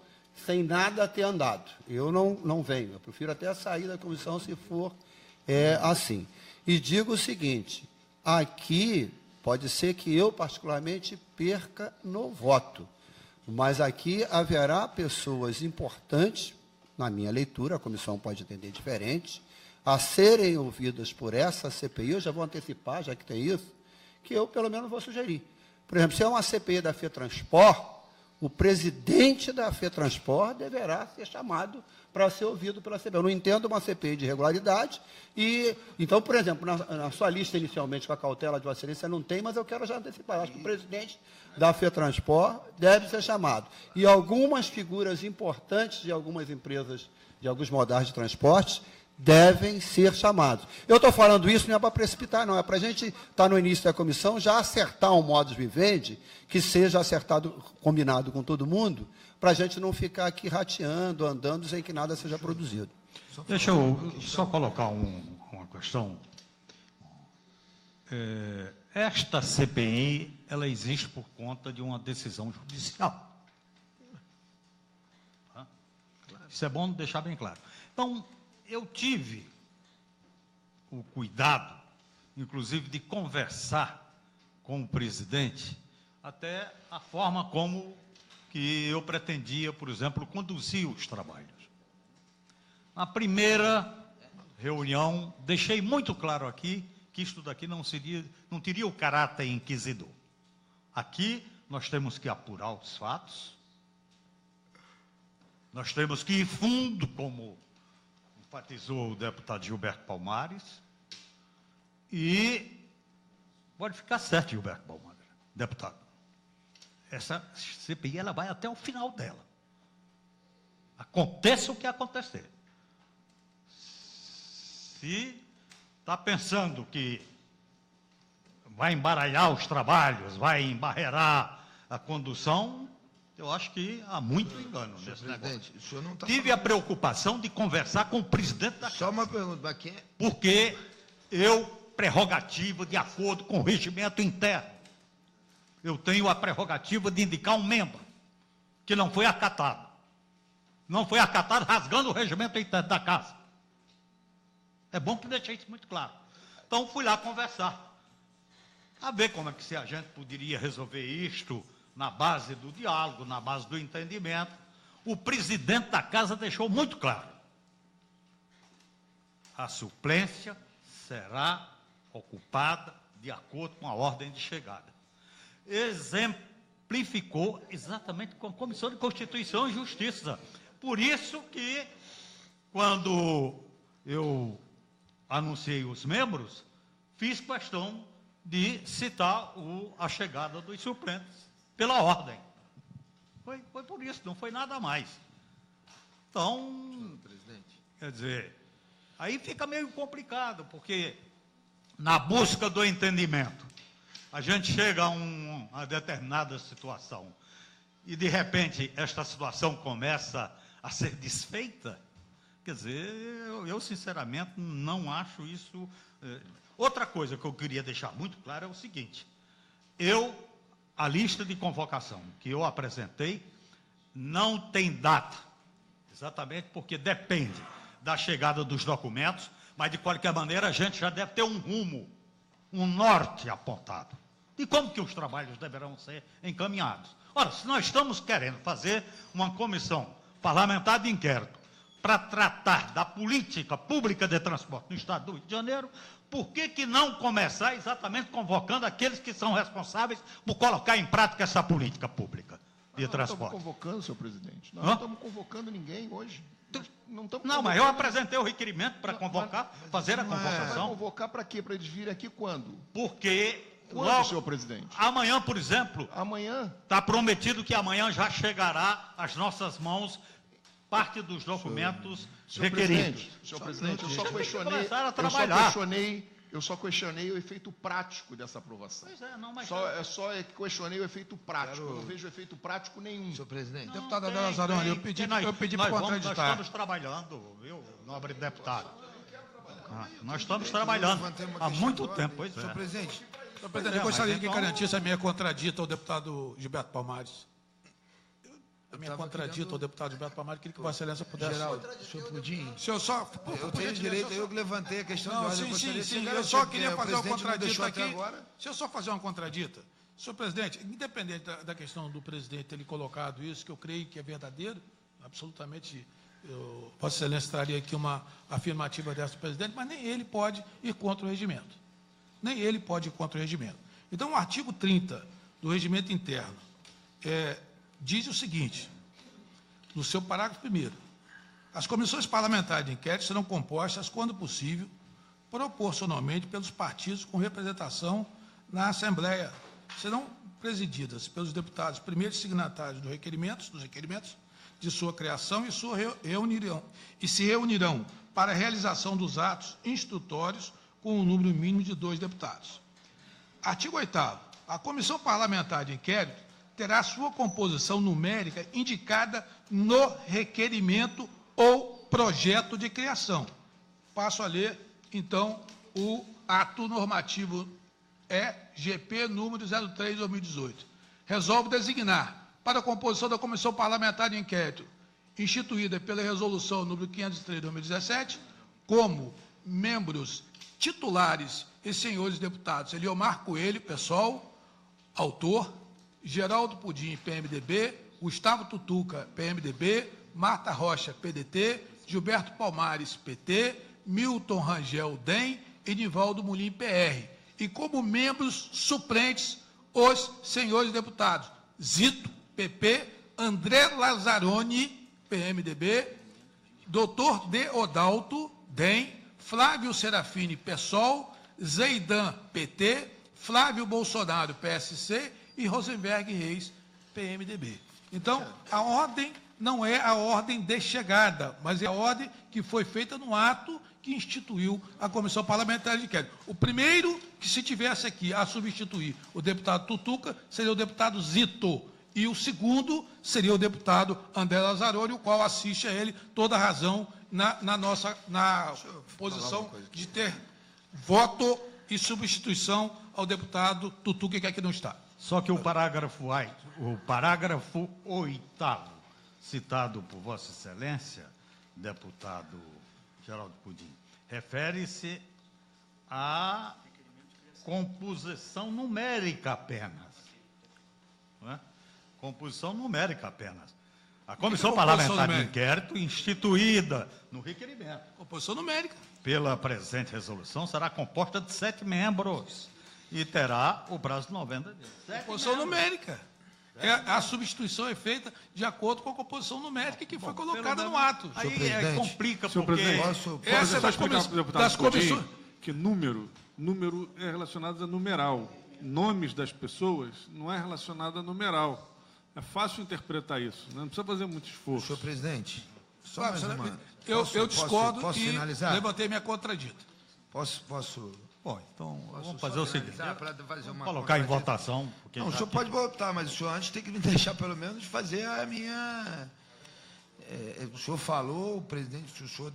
Speaker 3: sem nada ter andado. Eu não venho, eu prefiro até sair da comissão se for assim. E digo o seguinte, aqui pode ser que eu, particularmente, perca no voto, mas aqui haverá pessoas importantes, na minha leitura, a comissão pode entender diferente, a serem ouvidas por essa CPI, eu já vou antecipar, já que tem isso, que eu, pelo menos, vou sugerir. Por exemplo, se é uma CPI da FETransport, o presidente da FETransport deverá ser chamado para ser ouvido pela CPI. Eu não entendo uma CPI de irregularidade. Então, por exemplo, na sua lista inicialmente com a cautela de Vossa Excelência não tem, mas eu quero já antecipar. Eu acho que o presidente da FETransport deve ser chamado. E algumas figuras importantes de algumas empresas, de alguns modais de transporte, devem ser chamados. Eu estou falando isso não é para precipitar, não, é para a gente estar no início da comissão, já acertar um modus vivendi, que seja acertado, combinado com todo mundo, para a gente não ficar aqui rateando, andando, sem que nada seja produzido.
Speaker 1: Deixa eu só colocar uma questão. Esta CPI, ela existe por conta de uma decisão judicial. Tá? Isso é bom deixar bem claro. Então, eu tive o cuidado, inclusive, de conversar com o presidente, até a forma como que eu pretendia, por exemplo, conduzir os trabalhos. Na primeira reunião, deixei muito claro aqui que isto daqui não teria o caráter inquisidor. Aqui nós temos que apurar os fatos, nós temos que ir fundo, como enfatizou o deputado Gilberto Palmares, e pode ficar certo, Gilberto Palmares, deputado. Essa CPI ela vai até o final dela. Aconteça o que acontecer. Se está pensando que vai embaralhar os trabalhos, vai embarrear a condução, eu acho que há muito engano nesse negócio.
Speaker 6: O senhor não está
Speaker 1: Tive a preocupação de conversar com o presidente da Casa.
Speaker 6: Só uma pergunta, mas quem é?
Speaker 1: Porque prerrogativa de acordo com o regimento interno, eu tenho a prerrogativa de indicar um membro que não foi acatado. Não foi acatado rasgando o regimento interno da Casa. É bom que deixe isso muito claro. Então, fui lá conversar, a ver como é que a gente poderia resolver isto na base do diálogo, na base do entendimento. O presidente da Casa deixou muito claro. A suplência será ocupada de acordo com a ordem de chegada. Exemplificou exatamente com a Comissão de Constituição e Justiça. Por isso que, quando eu anunciei os membros, fiz questão de citar a chegada dos suplentes pela ordem. Foi por isso, não foi nada mais. Então, quer dizer, aí fica meio complicado, porque na busca do entendimento, a gente chega a uma determinada situação e, de repente, esta situação começa a ser desfeita. Quer dizer, eu sinceramente não acho isso. Outra coisa que eu queria deixar muito claro é o seguinte: a lista de convocação que eu apresentei não tem data, exatamente porque depende da chegada dos documentos, mas de qualquer maneira a gente já deve ter um rumo, um norte apontado. E como que os trabalhos deverão ser encaminhados? Ora, se nós estamos querendo fazer uma comissão parlamentar de inquérito para tratar da política pública de transporte no estado do Rio de Janeiro, por que não começar exatamente convocando aqueles que são responsáveis por colocar em prática essa política pública de transporte?
Speaker 4: Nós não estamos convocando, senhor presidente. Nós não estamos convocando ninguém hoje.
Speaker 1: Não, mas eu apresentei o requerimento para convocar, fazer a
Speaker 4: Vai
Speaker 1: convocação.
Speaker 4: convocar para quê? Para eles virem aqui quando?
Speaker 1: Porque
Speaker 4: Quando, senhor presidente?
Speaker 1: Amanhã, por exemplo,
Speaker 4: Amanhã?
Speaker 1: está prometido que amanhã já chegará às nossas mãos parte dos documentos requeridos.
Speaker 4: Senhor presidente, eu só questionei o efeito prático dessa aprovação.
Speaker 1: Pois é, não, mas...
Speaker 4: Só questionei o efeito prático. Eu não vejo efeito prático nenhum.
Speaker 6: Senhor presidente.
Speaker 2: Deputado Adela Zaroni, eu pedi para contraditar.
Speaker 1: Nós estamos trabalhando, viu, nobre deputado? Nós estamos trabalhando há muito tempo, pois é.
Speaker 6: Senhor presidente.
Speaker 2: Senhor presidente, eu gostaria que garantisse a minha contradita ao deputado Gilberto Palmares. A minha contradita ao deputado Gilberto Palmares, queria que Vossa Excelência pudesse...
Speaker 6: Geraldo, senhor Pudim,
Speaker 2: Se eu só...
Speaker 6: eu tenho direito, eu que levantei a questão de
Speaker 2: Não,
Speaker 6: ordem.
Speaker 2: sim, eu só queria fazer uma
Speaker 6: contradita
Speaker 2: contradita
Speaker 6: até
Speaker 2: aqui.
Speaker 6: agora.
Speaker 2: Se eu só fazer uma contradita, senhor presidente, independente da questão do presidente ter lhe colocado isso, que eu creio que é verdadeiro, absolutamente, Vossa Excelência traria aqui uma afirmativa dessa do presidente, mas nem ele pode ir contra o regimento. Nem ele pode ir contra o regimento. Então, o artigo 30 do regimento interno diz o seguinte, no seu parágrafo 1º, as comissões parlamentares de inquérito serão compostas, quando possível, proporcionalmente pelos partidos com representação na Assembleia. Serão presididas pelos deputados primeiros signatários dos requerimentos de sua criação e se reunirão para a realização dos atos instrutórios com um número mínimo de 2 deputados. Artigo 8º. A comissão parlamentar de inquérito terá sua composição numérica indicada no requerimento ou projeto de criação. Passo a ler, então, o ato normativo GP número 03/2018. Resolve designar para a composição da comissão parlamentar de inquérito, instituída pela resolução número 503/2017, como membros titulares e senhores deputados Eliomar Coelho, PSOL, autor, Geraldo Pudim, PMDB, Gustavo Tutuca, PMDB, Marta Rocha, PDT, Gilberto Palmares, PT, Milton Rangel, DEM e Nivaldo Mulim, PR. E como membros suplentes, os senhores deputados Zito, PP, André Lazzaroni, PMDB, Dr. Deodalto, DEM, Flávio Serafini, PSOL, Zeidan, PT, Flávio Bolsonaro, PSC e Rosenberg Reis, PMDB. Então, a ordem não é a ordem de chegada, mas é a ordem que foi feita no ato que instituiu a Comissão Parlamentar de Inquérito. O primeiro que, se tivesse aqui a substituir o deputado Tutuca, seria o deputado Zito. E o segundo seria o deputado André Lazzaroni, o qual assiste a ele toda a razão na posição de ter voto e substituição ao deputado Tutuca, que aqui não está.
Speaker 1: Só que o parágrafo 8º, citado por Vossa Excelência, deputado Geraldo Pudim, refere-se à composição numérica apenas. Não é? Composição numérica apenas. A Comissão Parlamentar de Inquérito, instituída no requerimento.
Speaker 2: Composição numérica.
Speaker 1: Pela presente resolução, será composta de 7 membros e terá o prazo de 90 dias.
Speaker 2: Composição numérica. A substituição é feita de acordo com a composição numérica que foi colocada
Speaker 1: pelo
Speaker 2: no ato.
Speaker 1: Aí
Speaker 6: presidente,
Speaker 1: complica,
Speaker 5: Senhor
Speaker 1: porque...
Speaker 5: presidente,
Speaker 2: Essa é
Speaker 5: só
Speaker 2: da
Speaker 5: explicar para o deputado
Speaker 2: das comissões.
Speaker 5: Godinho que número é relacionado a numeral. Nomes das pessoas não é relacionado a numeral. É fácil interpretar isso, né? Não precisa fazer muito esforço.
Speaker 6: Senhor presidente, só
Speaker 2: Claro,
Speaker 6: mais uma...
Speaker 2: eu discordo
Speaker 6: posso
Speaker 2: e
Speaker 6: finalizar?
Speaker 2: levantei minha contradita.
Speaker 6: Posso
Speaker 1: Bom, então vamos
Speaker 6: só
Speaker 1: fazer o seguinte.
Speaker 6: finalizar para fazer uma
Speaker 1: Colocar em
Speaker 6: contradição?
Speaker 1: votação. Porque
Speaker 6: Não, o
Speaker 1: já
Speaker 6: senhor
Speaker 1: que-
Speaker 6: pode votar, mas o senhor antes tem que me deixar pelo menos fazer a minha... o senhor falou, o presidente, se o senhor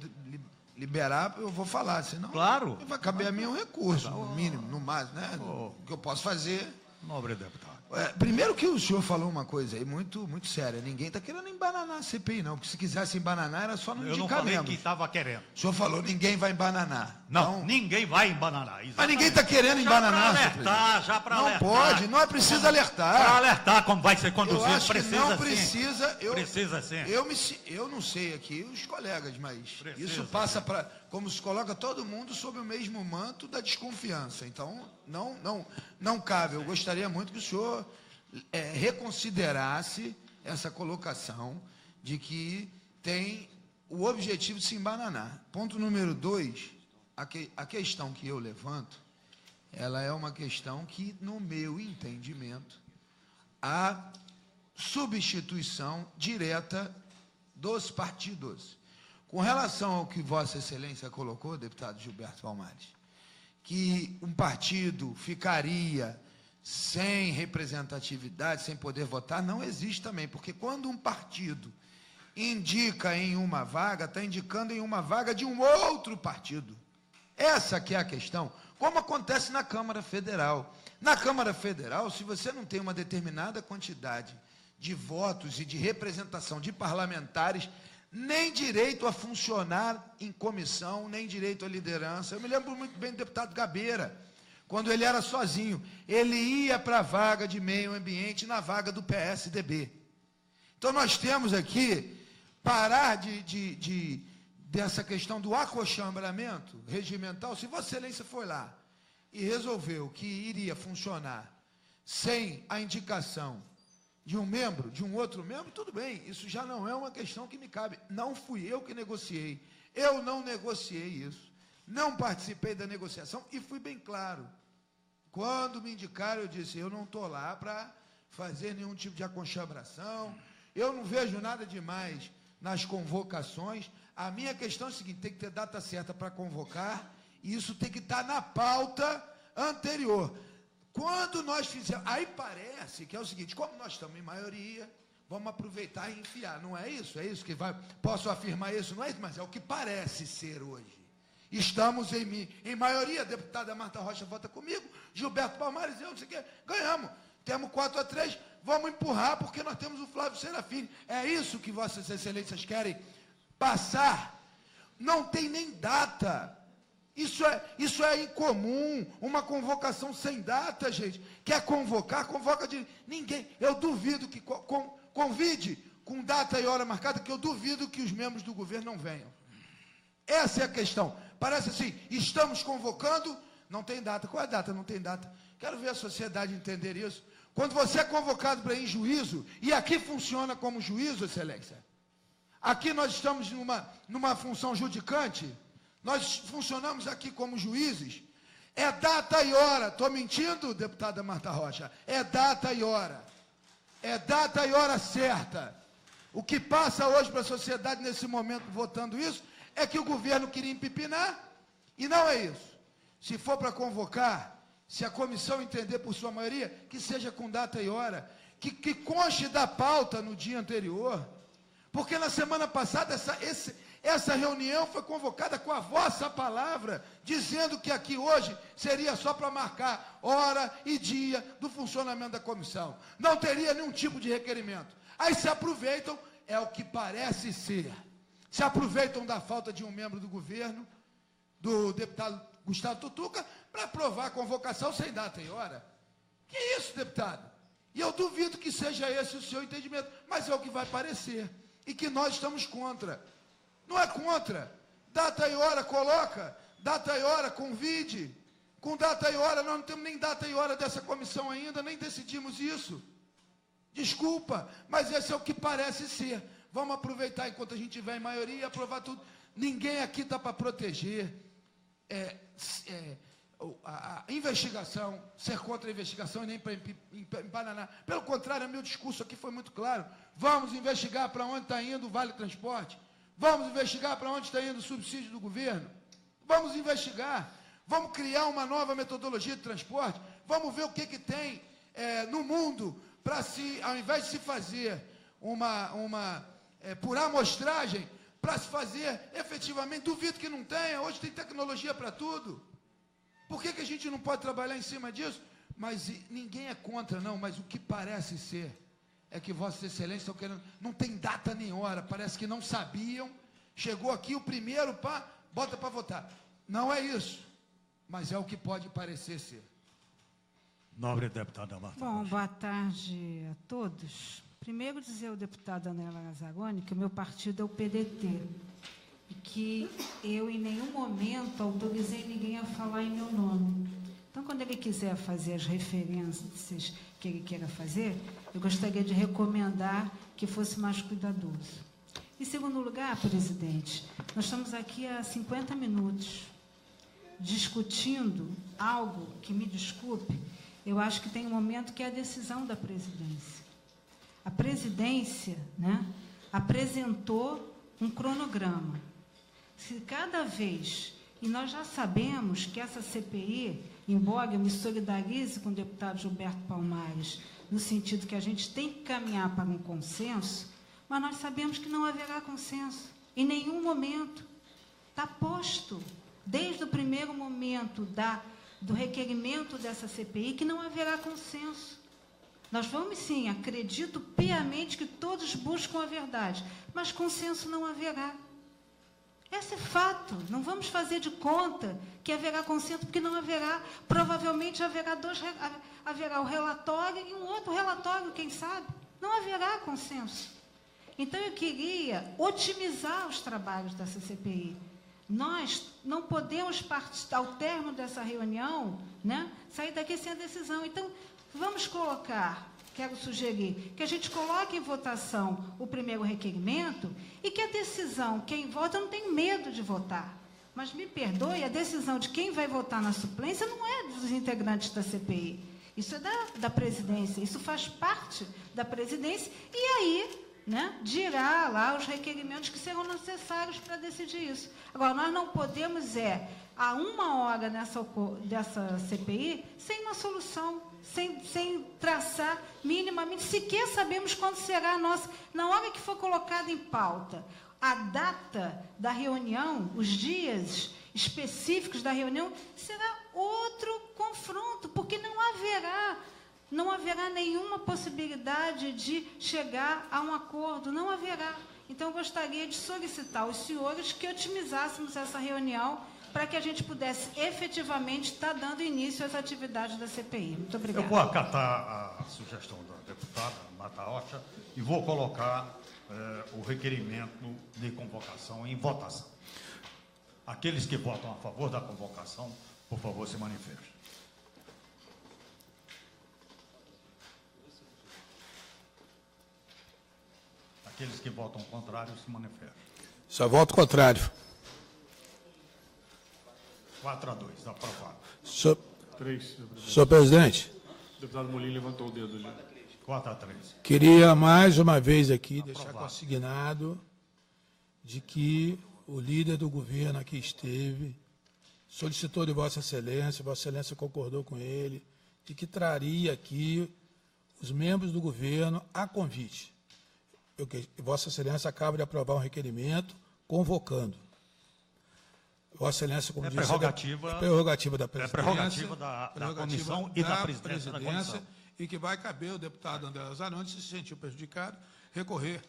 Speaker 6: liberar, eu vou falar, senão
Speaker 1: Claro.
Speaker 6: vai caber a mim um recurso, no mínimo, no máximo, né? O que eu posso fazer...
Speaker 1: Nobre deputado.
Speaker 6: Primeiro que o senhor falou uma coisa aí muito, muito séria. Ninguém está querendo embananar a CPI, não. Porque se quisesse embananar, era só não
Speaker 1: Eu não
Speaker 6: indicar
Speaker 1: falei
Speaker 6: membros.
Speaker 1: que estava querendo.
Speaker 6: O senhor falou, ninguém vai embananar.
Speaker 1: Não,
Speaker 6: Então,
Speaker 1: ninguém vai embananar.
Speaker 6: mas ninguém está querendo embananar, senhor presidente.
Speaker 1: Já para
Speaker 6: Não
Speaker 1: alertar.
Speaker 6: pode, não é preciso alertar.
Speaker 1: Para alertar como vai ser
Speaker 6: Eu
Speaker 1: conduzido,
Speaker 6: acho que
Speaker 1: precisa
Speaker 6: não
Speaker 1: sim.
Speaker 6: precisa.
Speaker 1: Precisa sim.
Speaker 6: Eu não sei aqui os colegas, mas
Speaker 1: Precisa,
Speaker 6: isso passa para... Como se coloca todo mundo sob o mesmo manto da desconfiança. Então, não cabe. Eu gostaria muito que o senhor reconsiderasse essa colocação de que tem o objetivo de se embananar. Ponto número 2, a questão que eu levanto, ela é uma questão que, no meu entendimento, a substituição direta dos partidos. Com relação ao que Vossa Excelência colocou, deputado Gilberto Palmares, que um partido ficaria sem representatividade, sem poder votar, não existe também, porque quando um partido indica em uma vaga, está indicando em uma vaga de um outro partido. Essa que é a questão, como acontece na Câmara Federal. Na Câmara Federal, se você não tem uma determinada quantidade de votos e de representação de parlamentares, nem direito a funcionar em comissão, nem direito à liderança. Eu me lembro muito bem do deputado Gabeira, quando ele era sozinho, ele ia para a vaga de meio ambiente na vaga do PSDB. Então, nós temos aqui, parar dessa questão do acochambramento regimental. Se Vossa Excelência foi lá e resolveu que iria funcionar sem a indicação de um membro, de um outro membro, tudo bem, isso já não é uma questão que me cabe. Não fui eu que negociei, eu não negociei isso, não participei da negociação e fui bem claro. Quando me indicaram, eu disse, eu não estou lá para fazer nenhum tipo de aconchambração, eu não vejo nada demais nas convocações. A minha questão é a seguinte, tem que ter data certa para convocar, e isso tem que estar na pauta anterior. Quando nós fizemos, aí parece que é o seguinte, como nós estamos em maioria, vamos aproveitar e enfiar, não é isso? É isso que vai, posso afirmar isso? Não é isso, mas é o que parece ser hoje. Estamos em maioria, a deputada Marta Rocha vota comigo, Gilberto Palmares, eu não sei o quê, ganhamos. Temos 4-3, vamos empurrar, porque nós temos o Flávio Serafini. É isso que Vossas Excelências querem passar? Não tem nem data. Isso é incomum, uma convocação sem data, gente. Quer convocar, convoca de ninguém. Eu duvido que convide com data e hora marcada, que eu duvido que os membros do governo não venham. Essa é a questão. Parece assim, estamos convocando, não tem data. Qual é a data? Não tem data. Quero ver a sociedade entender isso. Quando você é convocado para ir em juízo, e aqui funciona como juízo, Excelência, aqui nós estamos numa função judicante, nós funcionamos aqui como juízes, é data e hora. Estou mentindo, deputada Marta Rocha? É data e hora. É data e hora certa. O que passa hoje para a sociedade nesse momento votando isso, é que o governo queria empipinar, e não é isso. Se for para convocar, se a comissão entender por sua maioria, que seja com data e hora, que conste da pauta no dia anterior, porque na semana passada essa reunião foi convocada com a vossa palavra, dizendo que aqui hoje seria só para marcar hora e dia do funcionamento da comissão. Não teria nenhum tipo de requerimento. Aí se aproveitam, é o que parece ser. Se aproveitam da falta de um membro do governo, do deputado Gustavo Tutuca, para aprovar a convocação sem data e hora. Que isso, deputado? E eu duvido que seja esse o seu entendimento, mas é o que vai parecer. E que nós estamos contra. Não é contra. Data e hora, coloca. Data e hora, convide. Com data e hora, nós não temos nem data e hora dessa comissão ainda, nem decidimos isso. Desculpa, mas esse é o que parece ser. Vamos aproveitar enquanto a gente tiver em maioria e aprovar tudo. Ninguém aqui está para proteger a investigação, ser contra a investigação e nem para empananar. Pelo contrário, meu discurso aqui foi muito claro. Vamos investigar para onde está indo o Vale Transporte. Vamos investigar para onde está indo o subsídio do governo. Vamos investigar. Vamos criar uma nova metodologia de transporte. Vamos ver o que tem no mundo para se, ao invés de se fazer por amostragem, para se fazer efetivamente, duvido que não tenha, hoje tem tecnologia para tudo. Por que a gente não pode trabalhar em cima disso? Mas ninguém é contra, não, mas o que parece ser é que Vossa Excelência estão querendo, não tem data nem hora, parece que não sabiam, chegou aqui o primeiro, bota para votar. Não é isso, mas é o que pode parecer ser.
Speaker 1: Nobre deputada Marta.
Speaker 7: Bom, boa tarde a todos. Primeiro dizer ao deputado André Lazzaroni que o meu partido é o PDT e que eu em nenhum momento autorizei ninguém a falar em meu nome. Então, quando ele quiser fazer as referências que ele queira fazer, eu gostaria de recomendar que fosse mais cuidadoso. Em segundo lugar, presidente, nós estamos aqui há 50 minutos discutindo algo que, me desculpe, eu acho que tem um momento que é a decisão da presidência. A presidência, né, apresentou um cronograma. Se cada vez, e nós já sabemos que essa CPI, embora eu me solidarize com o deputado Gilberto Palmares, no sentido que a gente tem que caminhar para um consenso, mas nós sabemos que não haverá consenso, em nenhum momento. Está posto, desde o primeiro momento do requerimento dessa CPI, que não haverá consenso. Nós vamos, sim, acredito piamente que todos buscam a verdade, mas consenso não haverá. Esse é fato. Não vamos fazer de conta que haverá consenso, porque não haverá. Provavelmente haverá o relatório e um outro relatório, quem sabe. Não haverá consenso. Então, eu queria otimizar os trabalhos dessa CPI. Nós não podemos, ao término dessa reunião, né, sair daqui sem a decisão. Então, vamos colocar, quero sugerir, que a gente coloque em votação o primeiro requerimento e que a decisão, quem vota, não tem medo de votar. Mas me perdoe, a decisão de quem vai votar na suplência não é dos integrantes da CPI. Isso é da presidência, isso faz parte da presidência e aí, né, dirá lá os requerimentos que serão necessários para decidir isso. Agora, nós não podemos há 1 hora dessa CPI, sem uma solução, sem traçar minimamente, sequer sabemos quando será a nossa, na hora que for colocada em pauta, a data da reunião, os dias específicos da reunião, será outro confronto, porque não haverá nenhuma possibilidade de chegar a um acordo, não haverá. Então, eu gostaria de solicitar aos senhores que otimizássemos essa reunião para que a gente pudesse efetivamente estar dando início às atividades da CPI. Muito obrigada.
Speaker 1: Eu vou acatar a sugestão da deputada Marta Rocha e vou colocar o requerimento de convocação em votação. Aqueles que votam a favor da convocação, por favor, se manifestem. Aqueles que votam contrário, se manifestem.
Speaker 2: Só voto contrário.
Speaker 1: 4-2, aprovado.
Speaker 2: Senhor presidente,
Speaker 5: O deputado Molina levantou o dedo ali.
Speaker 1: 4-3.
Speaker 2: queria mais uma vez aqui deixar consignado de que o líder do governo aqui esteve, solicitou de Vossa Excelência concordou com ele, de que traria aqui os membros do governo a convite. Vossa Excelência acaba de aprovar um requerimento convocando. Vossa Excelência, como disse, prerrogativa da presidência.
Speaker 1: É prerrogativa da comissão e da presidência da comissão.
Speaker 2: E que vai caber o deputado André Lazzaroni, se sentir prejudicado, recorrer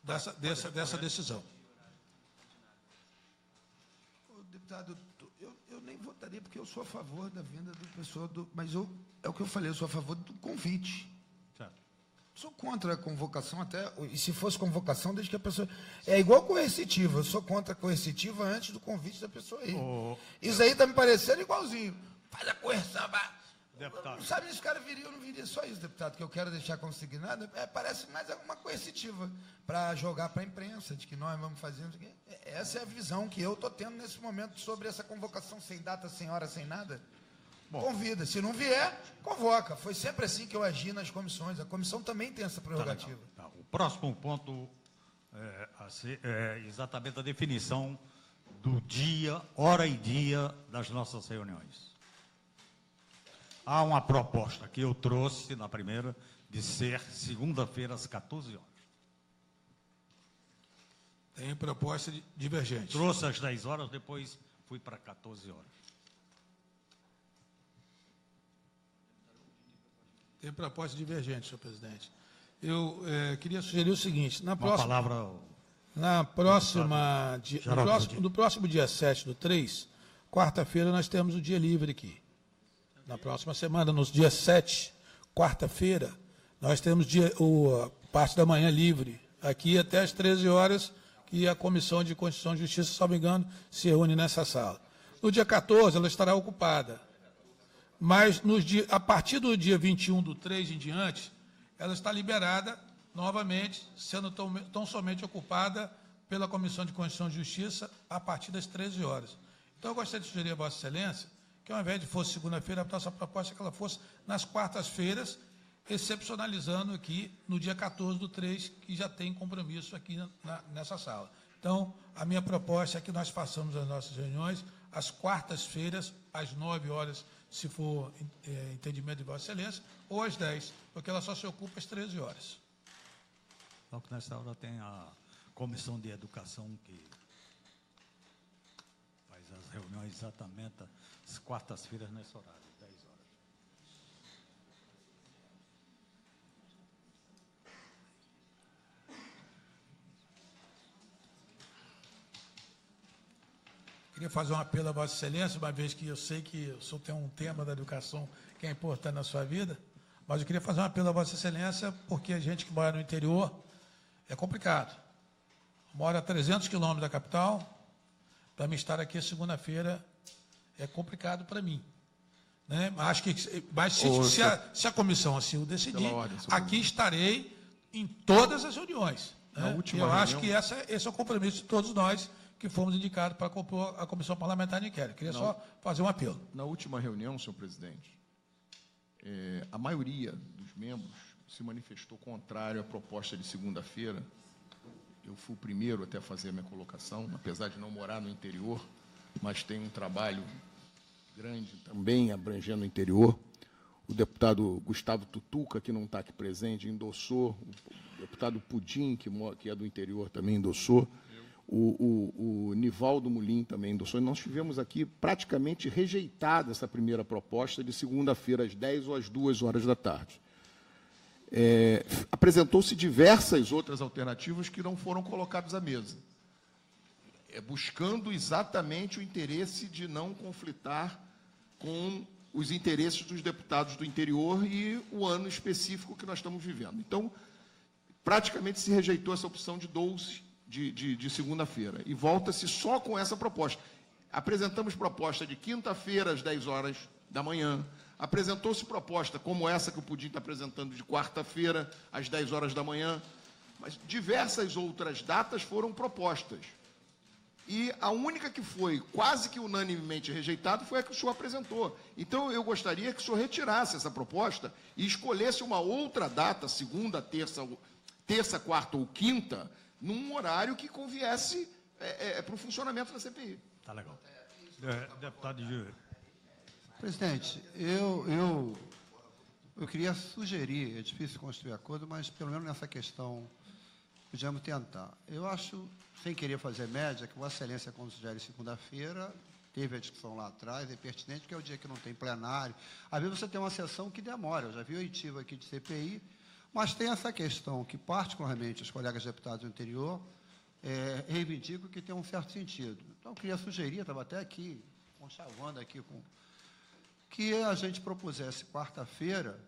Speaker 2: dessa decisão.
Speaker 6: Deputado, eu nem votaria, porque eu sou a favor da vinda do pessoal, mas é o que eu falei, eu sou a favor do convite.
Speaker 1: Certo.
Speaker 6: Sou contra a convocação, e se fosse convocação, desde que a pessoa... É igual coercitiva, eu sou contra a coercitiva antes do convite da pessoa ir. Isso aí está me parecendo igualzinho. Faz a coerção,
Speaker 1: Deputado.
Speaker 6: Sabe, esse cara viria ou não viria? Só isso, deputado, que eu quero deixar consignado. Parece mais alguma coercitiva para jogar para a imprensa, de que nós vamos fazer. Essa é a visão que eu estou tendo nesse momento sobre essa convocação sem data, sem hora, sem nada. Bom, convida. Se não vier, convoca. Foi sempre assim que eu agi nas comissões. A comissão também tem essa prerrogativa.
Speaker 1: Tá, o próximo ponto é exatamente a definição do dia, hora e dia das nossas reuniões. Há uma proposta que eu trouxe na primeira, de ser segunda-feira às 14 horas.
Speaker 2: Tem proposta divergente.
Speaker 1: Trouxe às 10 horas, depois fui para 14 horas.
Speaker 2: Tem proposta divergente, senhor presidente. Eu queria sugerir o seguinte, no próximo dia 7/3, quarta-feira, nós temos o dia livre aqui. Na próxima semana, no dia 7, quarta-feira, nós temos parte da manhã livre, aqui até às 13 horas, que a Comissão de Constituição e Justiça, se não me engano, se reúne nessa sala. No dia 14, ela estará ocupada. Mas a partir do dia 21/3 em diante, ela está liberada novamente, sendo tão somente ocupada pela Comissão de Constituição e Justiça a partir das 13 horas. Então, eu gostaria de sugerir a Vossa Excelência que, ao invés de fosse segunda-feira, a nossa proposta é que ela fosse nas quartas-feiras, excepcionalizando aqui no dia 14/3, que já tem compromisso aqui nessa sala. Então, a minha proposta é que nós façamos as nossas reuniões às quartas-feiras, às 9 horas, se for entendimento de Vossa Excelência, ou às 10, porque ela só se ocupa às 13 horas.
Speaker 1: Então, que nessa hora tem a Comissão de Educação que faz as reuniões exatamente às quartas-feiras nesse horário, 10 horas.
Speaker 2: Queria fazer um apelo a Vossa Excelência, uma vez que eu sei que o senhor tem um tema da educação que é importante na sua vida, mas eu queria fazer um apelo a Vossa Excelência, porque a gente que mora no interior é complicado. Mora a 300 quilômetros da capital, para me estar aqui segunda-feira é complicado para mim. Né? Acho que, mas se a comissão assim o decidir, aqui estarei em todas as reuniões. Né? Eu acho que esse é o compromisso de todos nós que fomos indicados para compor a Comissão Parlamentar de Inquérito. Queria só fazer um apelo.
Speaker 4: Na última reunião, senhor presidente, a maioria dos membros se manifestou contrário à proposta de segunda-feira. Eu fui o primeiro até a fazer a minha colocação, apesar de não morar no interior, mas tem um trabalho grande também abrangendo o interior. O deputado Gustavo Tutuca, que não está aqui presente, endossou. O deputado Pudim, que é do interior, também endossou. O Nivaldo Mulim também endossou. E nós tivemos aqui praticamente rejeitada essa primeira proposta de segunda-feira, às 10 ou às 2 horas da tarde. Apresentou-se diversas outras alternativas que não foram colocadas à mesa, buscando exatamente o interesse de não conflitar com os interesses dos deputados do interior e o ano específico que nós estamos vivendo. Então, praticamente se rejeitou essa opção de 12 de segunda-feira, e volta-se só com essa proposta. Apresentamos proposta de quinta-feira, às 10 horas da manhã, apresentou-se proposta como essa que o Pudim está apresentando de quarta-feira, às 10 horas da manhã, mas diversas outras datas foram propostas. E a única que foi quase que unanimemente rejeitada foi a que o senhor apresentou. Então, eu gostaria que o senhor retirasse essa proposta e escolhesse uma outra data, segunda, terça, quarta ou quinta, num horário que conviesse para o funcionamento da CPI.
Speaker 1: Tá legal. Deputado Gil.
Speaker 3: Presidente, eu queria sugerir, é difícil construir acordo, mas pelo menos nessa questão podíamos tentar. Eu acho, sem querer fazer média, que Vossa Excelência, quando sugere segunda-feira, teve a discussão lá atrás, é pertinente, porque é o dia que não tem plenário. Às vezes você tem uma sessão que demora, eu já vi oitiva aqui de CPI, mas tem essa questão que, particularmente, os colegas deputados do interior reivindicam que tem um certo sentido. Então, eu queria sugerir, estava até aqui, conchavando aqui que a gente propusesse quarta-feira,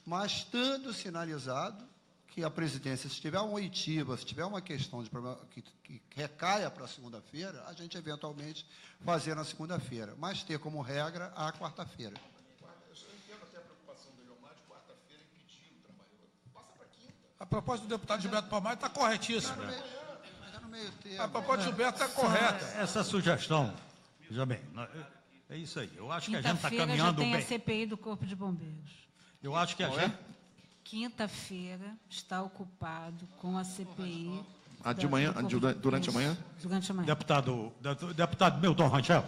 Speaker 3: mas estando sinalizado que a presidência, se tiver uma oitiva, se tiver uma questão de problema que recaia para a segunda-feira, a gente eventualmente fazer na segunda-feira, mas ter como regra a quarta-feira.
Speaker 2: A proposta do deputado Gilberto Palmares está corretíssima.
Speaker 3: Mas é no meio termo.
Speaker 2: A proposta do Gilberto está correta.
Speaker 1: Essa sugestão, veja bem, é isso aí. Eu acho que a gente está
Speaker 7: Quinta-feira já
Speaker 1: caminhando
Speaker 7: tem a
Speaker 1: bem.
Speaker 7: CPI do Corpo de Bombeiros.
Speaker 1: Eu acho que a gente...
Speaker 7: Quinta-feira está ocupado com a CPI.
Speaker 4: De manhã, durante a manhã?
Speaker 7: Durante a manhã.
Speaker 1: Deputado Milton Rangel.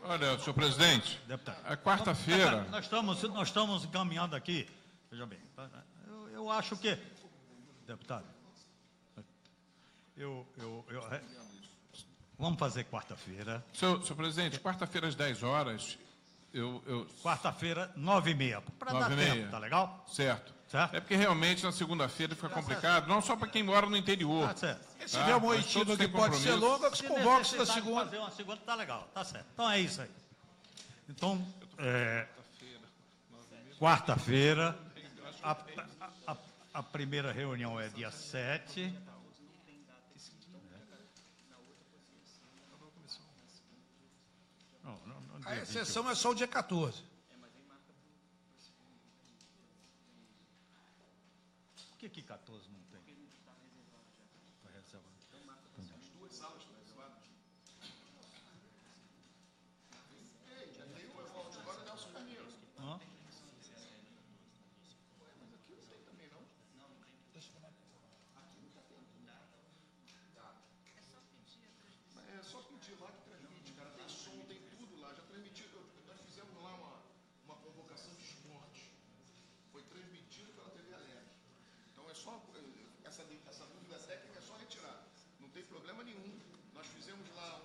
Speaker 8: Olha, senhor presidente,
Speaker 1: Deputado.
Speaker 8: a quarta-feira,
Speaker 1: Nós estamos caminhando aqui, veja bem, eu acho que, deputado, vamos fazer quarta-feira,
Speaker 8: senhor presidente, quarta-feira às 10 horas,
Speaker 1: quarta-feira, 9h30, para dar
Speaker 8: 9h30.
Speaker 1: tempo, tá legal?
Speaker 8: certo.
Speaker 1: Certo?
Speaker 8: É porque realmente na segunda-feira fica complicado, não só para quem mora no interior.
Speaker 1: Tá certo.
Speaker 2: Se tiver um
Speaker 8: mas
Speaker 2: motivo
Speaker 8: todos
Speaker 2: que
Speaker 8: têm
Speaker 2: pode ser
Speaker 8: compromisso.
Speaker 2: longa, que se convoque da
Speaker 1: necessidade de
Speaker 2: segunda.
Speaker 1: fazer uma segunda, tá legal, tá certo. Então é isso aí. Então, quarta-feira, a primeira reunião é dia 7. Não,
Speaker 2: A
Speaker 1: dia
Speaker 2: exceção é só o dia 14.
Speaker 1: Por que 14 não tem? Tá reservado. Hã?
Speaker 4: É só pedir lá que transmite, cara. Tem som, tem tudo lá. Já transmitiu. Nós fizemos lá uma convocação de esporte. Foi transmitido pela TV Alerj. Então é só. Essa dúvida técnica é só retirar. Não tem problema nenhum. Nós fizemos lá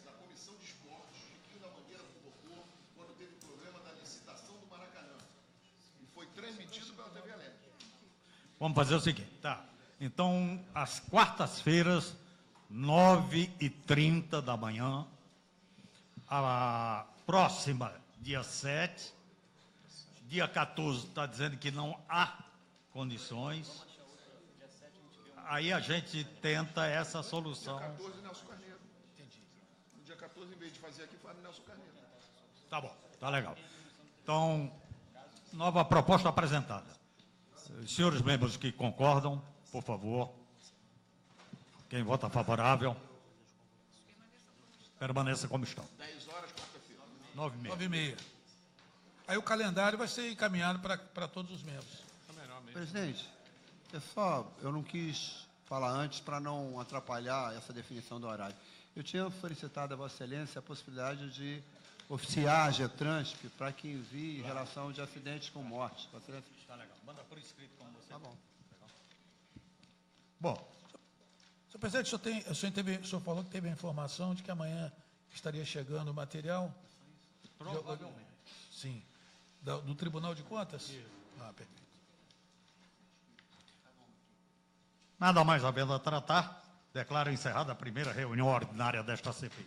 Speaker 4: na comissão de esportes. Chiquinho da Mangueira convocou quando teve problema da licitação do Maracanã. E foi transmitido pela TV Alerj.
Speaker 1: Vamos fazer o seguinte, tá? Então, às quartas-feiras, 9h30 da manhã, a próxima, dia 7, dia 14 está dizendo que não há condições, aí a gente tenta essa solução.
Speaker 4: 14, Nelson Carneiro. Entendi. No dia 14, em vez de fazer aqui, faz no Nelson Carneiro.
Speaker 1: Tá bom, tá legal. Então, nova proposta apresentada. Os senhores membros que concordam, por favor. Quem vota favorável, permaneça como estão.
Speaker 4: 10 horas, quarta-feira.
Speaker 1: 9h30.
Speaker 2: 9h30. Aí o calendário vai ser encaminhado para todos os membros.
Speaker 3: Presidente, eu não quis falar antes para não atrapalhar essa definição do horário. Eu tinha solicitado a Vossa Excelência a possibilidade de oficiar a GETRANSP para que envie em relação de acidentes com morte. Vossa Excelência.
Speaker 1: Tá legal. Manda por escrito como você.
Speaker 3: Tá bom.
Speaker 2: Bom, senhor presidente, o senhor falou que teve a informação de que amanhã estaria chegando o material?
Speaker 1: Provavelmente.
Speaker 2: Sim. Do Tribunal de Contas? Ah, perfeito.
Speaker 1: Nada mais havendo a tratar, declaro encerrada a primeira reunião ordinária desta CPI.